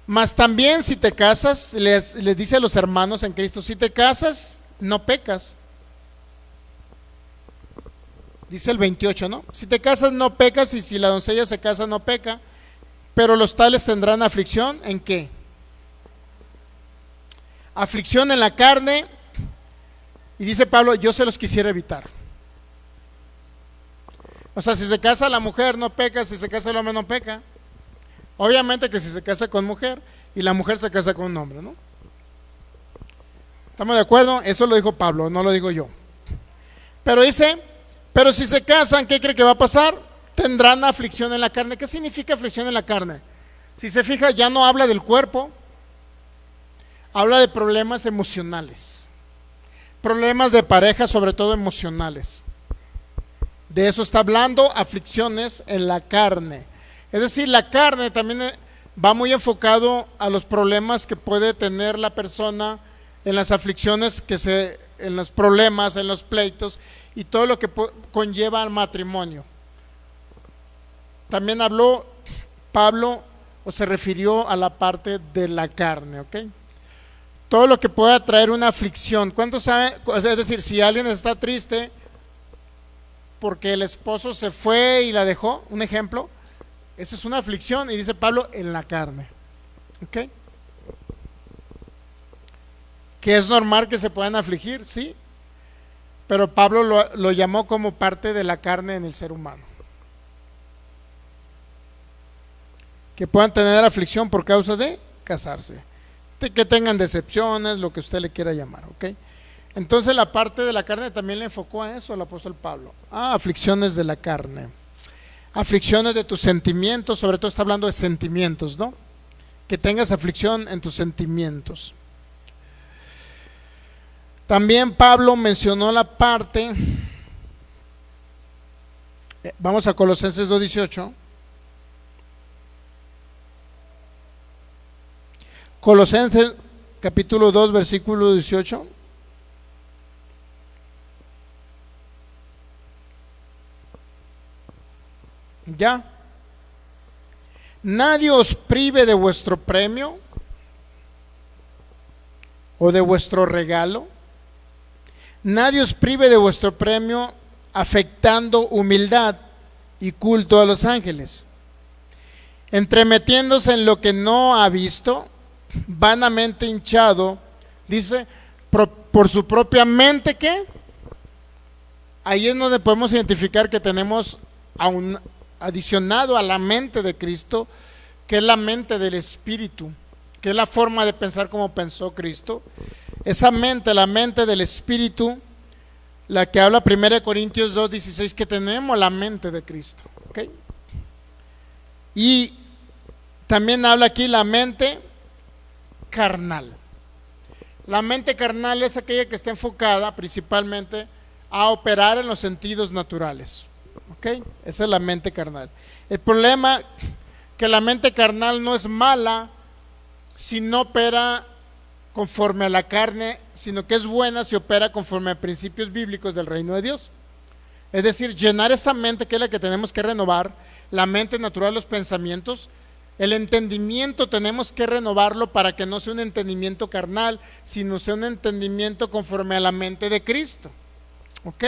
Mas también si te casas, les dice a los hermanos en Cristo, si te casas, no pecas. dice el 28, ¿no? Si te casas no pecas, y si la doncella se casa no peca, pero los tales tendrán aflicción. ¿En qué? Aflicción en la carne. Y dice Pablo, yo se los quisiera evitar. O sea, si se casa la mujer no peca, si se casa el hombre no peca. Obviamente que si se casa con mujer y la mujer se casa con un hombre, ¿no? ¿Estamos de acuerdo? Eso lo dijo Pablo, no lo digo yo. Pero dice, pero si se casan, ¿qué cree que va a pasar? Tendrán aflicción en la carne. ¿Qué significa aflicción en la carne? Si se fija, ya no habla del cuerpo, habla de problemas emocionales, problemas de pareja, sobre todo emocionales. De eso está hablando, aflicciones en la carne. Es decir, la carne también va muy enfocado a los problemas que puede tener la persona en las aflicciones, en los problemas, en los pleitos y todo lo que conlleva al matrimonio. También habló Pablo, o se refirió a la parte de la carne, ¿ok? Todo lo que pueda traer una aflicción. ¿Cuántos saben? Es decir, si alguien está triste porque el esposo se fue y la dejó, un ejemplo, esa es una aflicción, y dice Pablo, en la carne, ¿ok? Que es normal que se puedan afligir, sí, pero Pablo lo llamó como parte de la carne en el ser humano. Que puedan tener aflicción por causa de casarse, que tengan decepciones, lo que usted le quiera llamar, ¿ok? Entonces la parte de la carne también le enfocó a eso el apóstol Pablo. Aflicciones de la carne, aflicciones de tus sentimientos, sobre todo está hablando de sentimientos, ¿no? Que tengas aflicción en tus sentimientos. También Pablo mencionó la parte, vamos a Colosenses 2:18. Colosenses capítulo 2 versículo 18. Ya. Nadie os prive de vuestro premio o de vuestro regalo. Nadie os prive de vuestro premio, afectando humildad y culto a los ángeles, entremetiéndose en lo que no ha visto, vanamente hinchado, dice, por su propia mente. ¿Qué? Ahí es donde podemos identificar que tenemos adicionado a la mente de Cristo, que es la mente del Espíritu, que es la forma de pensar como pensó Cristo. Esa mente, la mente del Espíritu, la que habla 1 Corintios 2:16, que tenemos la mente de Cristo, ¿okay? Y también habla aquí la mente carnal. La mente carnal es aquella que está enfocada principalmente a operar en los sentidos naturales, ¿ok? Esa es la mente carnal. El problema que la mente carnal no es mala si no opera conforme a la carne, sino que es buena si opera conforme a principios bíblicos del reino de Dios. Es decir, llenar esta mente, que es la que tenemos que renovar, la mente natural, los pensamientos, el entendimiento tenemos que renovarlo para que no sea un entendimiento carnal, sino sea un entendimiento conforme a la mente de Cristo, ¿ok?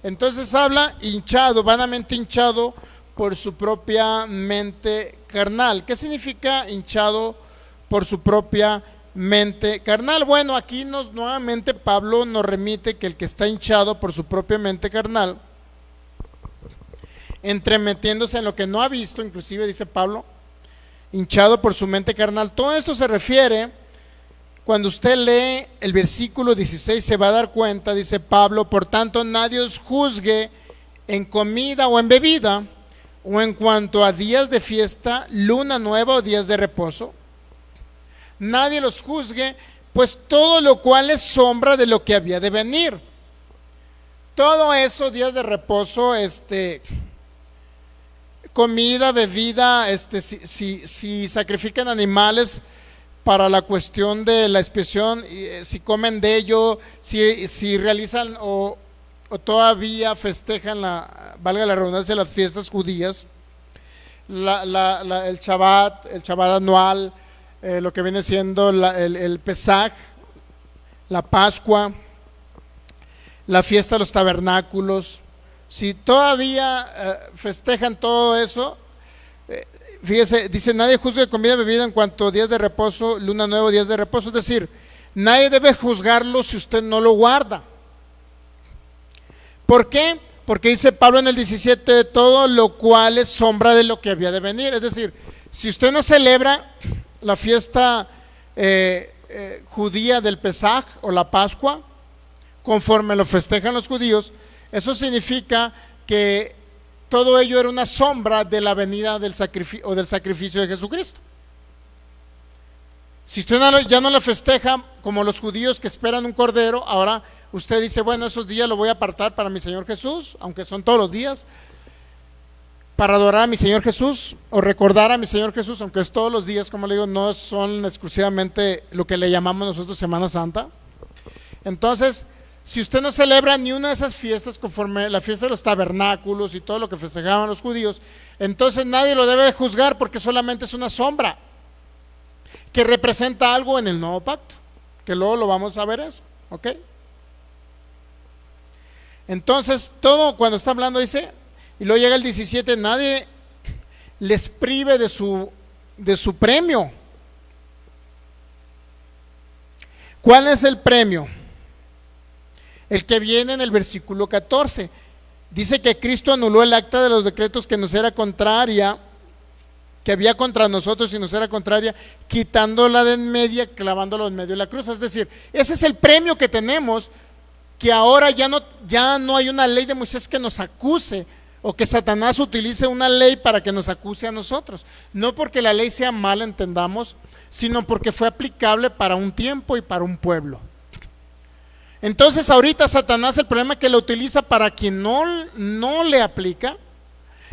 Entonces habla hinchado, vanamente hinchado por su propia mente carnal. ¿Qué significa hinchado por su propia mente carnal? Bueno, aquí nuevamente Pablo nos remite que el que está hinchado por su propia mente carnal, entremetiéndose en lo que no ha visto, inclusive dice Pablo, hinchado por su mente carnal. Todo esto se refiere, cuando usted lee el versículo 16 se va a dar cuenta, dice Pablo, por tanto nadie os juzgue en comida o en bebida, o en cuanto a días de fiesta, luna nueva o días de reposo. Nadie los juzgue, pues todo lo cual es sombra de lo que había de venir. Todo eso, días de reposo, comida, bebida, si sacrifican animales para la cuestión de la expiación, si comen de ello, si realizan o todavía festejan valga la redundancia, las fiestas judías, el Shabbat anual, lo que viene siendo el Pesaj, la Pascua, la fiesta de los tabernáculos, si todavía festejan todo eso, fíjese, dice, nadie juzgue comida y bebida en cuanto a días de reposo, luna nueva, días de reposo. Es decir, nadie debe juzgarlo si usted no lo guarda. ¿Por qué? Porque dice Pablo en el 17, todo lo cual es sombra de lo que había de venir. Es decir, si usted no celebra la fiesta judía del Pesaj o la Pascua, conforme lo festejan los judíos, eso significa que todo ello era una sombra de la venida del sacrificio de Jesucristo. Si usted ya no lo festeja como los judíos que esperan un cordero, ahora usted dice, bueno, esos días lo voy a apartar para mi Señor Jesús, aunque son todos los días, para adorar a mi Señor Jesús o recordar a mi Señor Jesús, aunque es todos los días, como le digo, no son exclusivamente lo que le llamamos nosotros Semana Santa. Entonces, si usted no celebra ni una de esas fiestas conforme la fiesta de los tabernáculos y todo lo que festejaban los judíos, entonces nadie lo debe de juzgar, porque solamente es una sombra que representa algo en el nuevo pacto, que luego lo vamos a ver eso, ¿ok? Entonces, todo cuando está hablando dice, y luego llega el 17, nadie les prive de su premio. ¿Cuál es el premio? El que viene en el versículo 14. Dice que Cristo anuló el acta de los decretos que nos era contraria, que había contra nosotros y nos era contraria, quitándola de en medio, clavándola en medio de la cruz. Es decir, ese es el premio que tenemos, que ahora ya no hay una ley de Moisés que nos acuse, o que Satanás utilice una ley para que nos acuse a nosotros. No porque la ley sea mala, entendamos, sino porque fue aplicable para un tiempo y para un pueblo. Entonces ahorita Satanás, el problema es que lo utiliza para quien no le aplica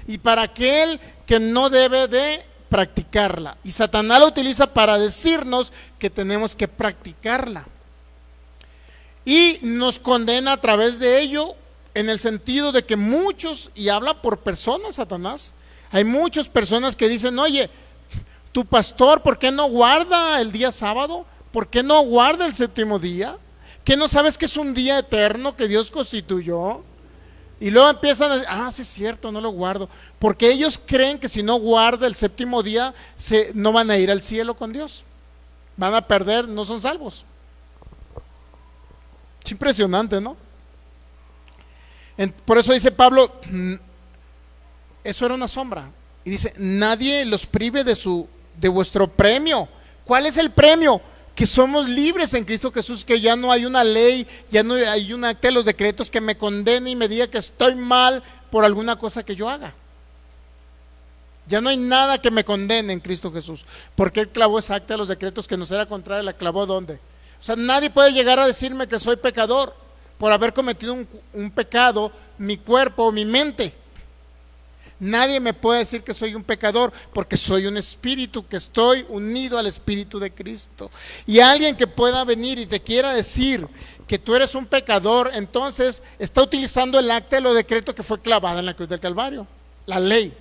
y para aquel que no debe de practicarla. Y Satanás la utiliza para decirnos que tenemos que practicarla. Y nos condena a través de ello, en el sentido de que muchos, y habla por personas Satanás, hay muchas personas que dicen, oye, tu pastor, ¿por qué no guarda el día sábado? ¿Por qué no guarda el séptimo día? ¿Qué no sabes que es un día eterno que Dios constituyó? Y luego empiezan a decir, sí es cierto, no lo guardo, porque ellos creen que si no guarda el séptimo día no van a ir al cielo con Dios, van a perder, no son salvos. Es impresionante, ¿no? Por eso dice Pablo, eso era una sombra, y dice, nadie los prive de vuestro premio. ¿Cuál es el premio? Que somos libres en Cristo Jesús, que ya no hay una ley, ya no hay un acta de los decretos que me condene y me diga que estoy mal por alguna cosa que yo haga. Ya no hay nada que me condene en Cristo Jesús, porque Él clavó esa acta de los decretos que nos era contraria. ¿La clavó dónde? O sea, nadie puede llegar a decirme que soy pecador por haber cometido un pecado, mi cuerpo o mi mente. Nadie me puede decir que soy un pecador, porque soy un espíritu, que estoy unido al Espíritu de Cristo. Y alguien que pueda venir y te quiera decir que tú eres un pecador, entonces está utilizando el acta de los decretos que fue clavada en la cruz del Calvario, la ley.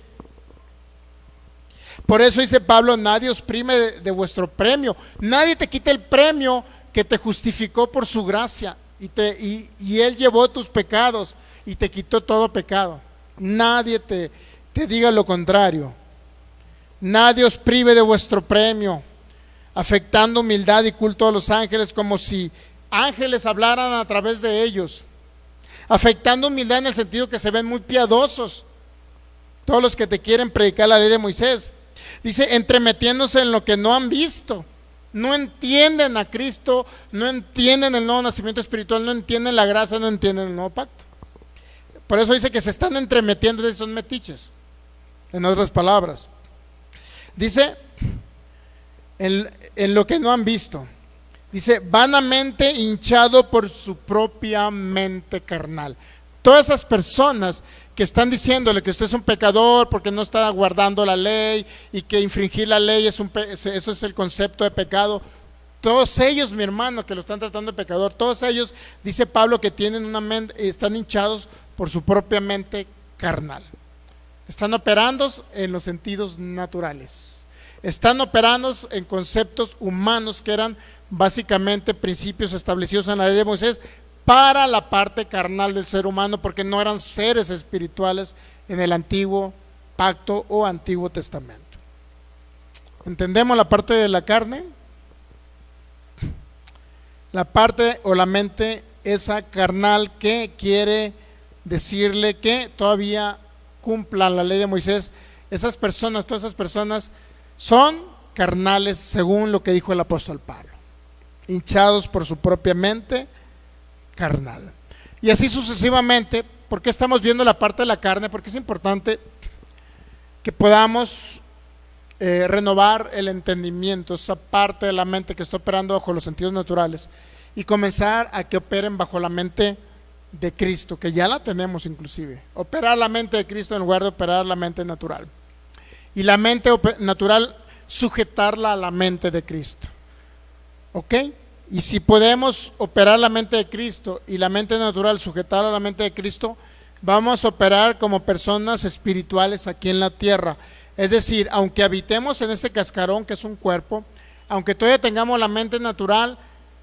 Por eso dice Pablo, nadie os prime de vuestro premio. Nadie te quita el premio que te justificó por su gracia, y Él llevó tus pecados y te quitó todo pecado. Nadie te diga lo contrario. Nadie os prive de vuestro premio, afectando humildad y culto a los ángeles, como si ángeles hablaran a través de ellos. Afectando humildad en el sentido que se ven muy piadosos todos los que te quieren predicar la ley de Moisés. Dice, entremetiéndose en lo que no han visto. No entienden a Cristo, no entienden el nuevo nacimiento espiritual, no entienden la gracia, no entienden el nuevo pacto. Por eso dice que se están entremetiendo, son metiches, en otras palabras. Dice, en lo que no han visto. Dice, vanamente hinchado por su propia mente carnal. Todas esas personas que están diciéndole que usted es un pecador porque no está guardando la ley, y que infringir la ley eso es el concepto de pecado. Todos ellos, mi hermano, que lo están tratando de pecador, todos ellos, dice Pablo, que tienen una mente, están hinchados por su propia mente carnal. Están operando en los sentidos naturales. Están operando en conceptos humanos que eran básicamente principios establecidos en la ley de Moisés para la parte carnal del ser humano, porque no eran seres espirituales en el antiguo pacto o antiguo testamento. ¿Entendemos la parte de la carne? La parte o la mente esa carnal que quiere decirle que todavía cumplan la ley de Moisés. Esas personas, todas esas personas son carnales según lo que dijo el apóstol Pablo, hinchados por su propia mente carnal. Y así sucesivamente. ¿Por qué estamos viendo la parte de la carne? Porque es importante que podamos renovar el entendimiento, esa parte de la mente que está operando bajo los sentidos naturales, y comenzar a que operen bajo la mente de Cristo, que ya la tenemos inclusive. Operar la mente de Cristo en lugar de operar la mente natural. Y la mente natural, sujetarla a la mente de Cristo. ¿Ok? Y si podemos operar la mente de Cristo y la mente natural sujetarla a la mente de Cristo, vamos a operar como personas espirituales aquí en la tierra. Es decir, aunque habitemos en este cascarón que es un cuerpo, aunque todavía tengamos la mente natural,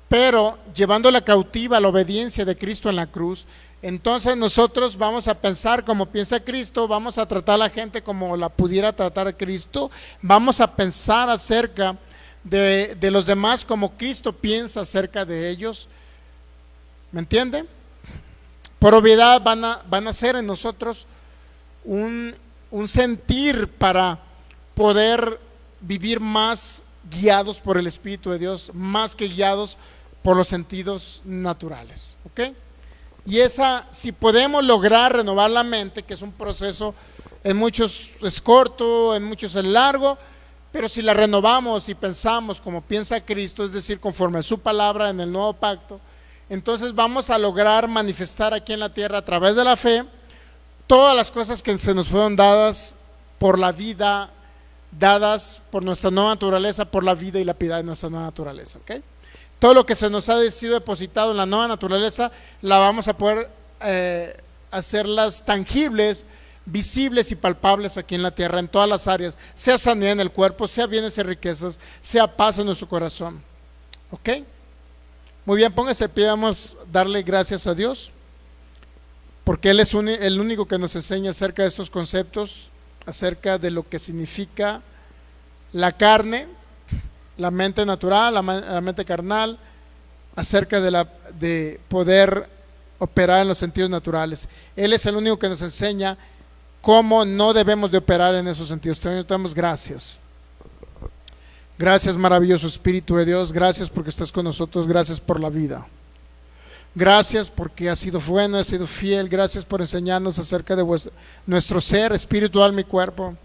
pero llevándola cautiva a la obediencia de Cristo en la cruz, entonces nosotros vamos a pensar como piensa Cristo, vamos a tratar a la gente como la pudiera tratar a Cristo, vamos a pensar acerca de los demás como Cristo piensa acerca de ellos. ¿Me entiende? Por obviedad van a ser en nosotros un sentir para poder vivir más guiados por el Espíritu de Dios, más que guiados por los sentidos naturales. ¿Ok? Y si podemos lograr renovar la mente, que es un proceso, en muchos es corto, en muchos es largo, pero si la renovamos y pensamos como piensa Cristo, es decir, conforme a su palabra en el nuevo pacto, entonces vamos a lograr manifestar aquí en la tierra a través de la fe todas las cosas que se nos fueron dadas por la vida, dadas por nuestra nueva naturaleza, por la vida y la piedad de nuestra nueva naturaleza. ¿Okay? Todo lo que se nos ha sido depositado en la nueva naturaleza, la vamos a poder hacerlas tangibles, visibles y palpables aquí en la tierra, en todas las áreas, sea sanidad en el cuerpo, sea bienes y riquezas, sea paz en nuestro corazón. ¿Ok? Muy bien, póngase de pie, vamos a darle gracias a Dios, porque Él es el único que nos enseña acerca de estos conceptos, acerca de lo que significa la carne, la mente natural, la mente carnal, acerca de poder operar en los sentidos naturales. Él es el único que nos enseña cómo no debemos de operar en esos sentidos. Te damos gracias. Gracias, maravilloso Espíritu de Dios. Gracias porque estás con nosotros. Gracias por la vida. Gracias porque has sido bueno, has sido fiel. Gracias por enseñarnos acerca de nuestro ser, espíritu, alma y cuerpo.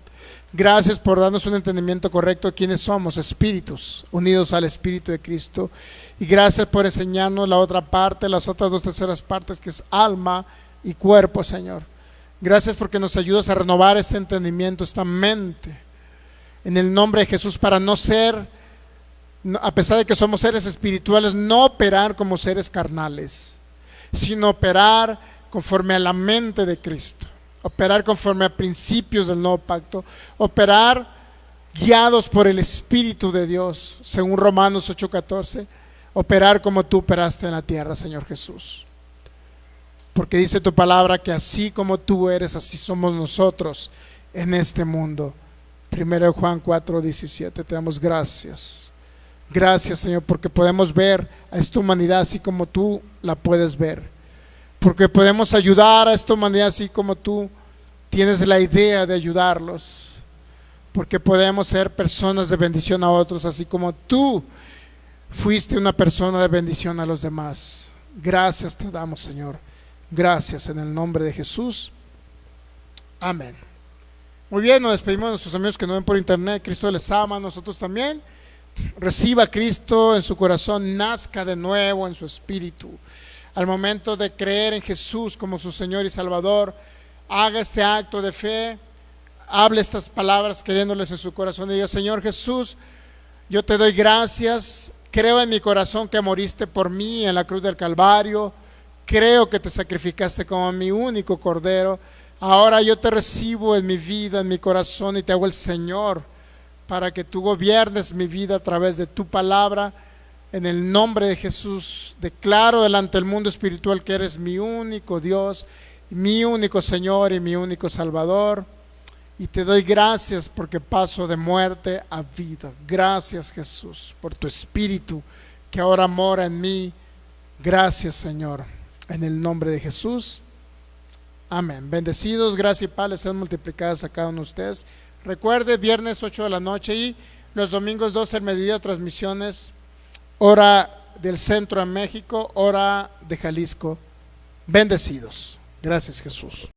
Gracias por darnos un entendimiento correcto de quiénes somos, espíritus unidos al Espíritu de Cristo. Y gracias por enseñarnos la otra parte, las otras 2/3 partes, que es alma y cuerpo, Señor. Gracias porque nos ayudas a renovar este entendimiento, esta mente, en el nombre de Jesús, para no ser, a pesar de que somos seres espirituales, no operar como seres carnales, sino operar conforme a la mente de Cristo, operar conforme a principios del nuevo pacto, operar guiados por el Espíritu de Dios, según Romanos 8:14, operar como tú operaste en la tierra, Señor Jesús. Porque dice tu palabra que así como tú eres, así somos nosotros en este mundo. 1 Juan 4:17. Te damos gracias. Gracias, Señor, porque podemos ver a esta humanidad así como tú la puedes ver. Porque podemos ayudar a esta humanidad así como tú tienes la idea de ayudarlos. Porque podemos ser personas de bendición a otros, así como tú fuiste una persona de bendición a los demás. Gracias te damos, Señor. Gracias en el nombre de Jesús. Amén. Muy bien, nos despedimos de nuestros amigos que nos ven por internet. Cristo les ama, nosotros también. Reciba a Cristo en su corazón, nazca de nuevo en su espíritu. Al momento de creer en Jesús como su Señor y Salvador, haga este acto de fe, hable estas palabras queriéndoles en su corazón y diga: Señor Jesús, yo te doy gracias, creo en mi corazón que moriste por mí en la cruz del Calvario, creo que te sacrificaste como mi único cordero. Ahora yo te recibo en mi vida, en mi corazón, y te hago el Señor, para que tú gobiernes mi vida a través de tu palabra, En el nombre de Jesús, declaro delante del mundo espiritual que eres mi único Dios, mi único Señor y mi único Salvador. Y te doy gracias porque paso de muerte a vida. Gracias, Jesús, por tu Espíritu que ahora mora en mí. Gracias, Señor, en el nombre de Jesús. Amén. Bendecidos, gracias y paz les sean multiplicadas a cada uno de ustedes. Recuerde, viernes 8 de la noche y los domingos 12 al mediodía, transmisiones, hora del centro en México, hora de Jalisco. Bendecidos. Gracias, Jesús.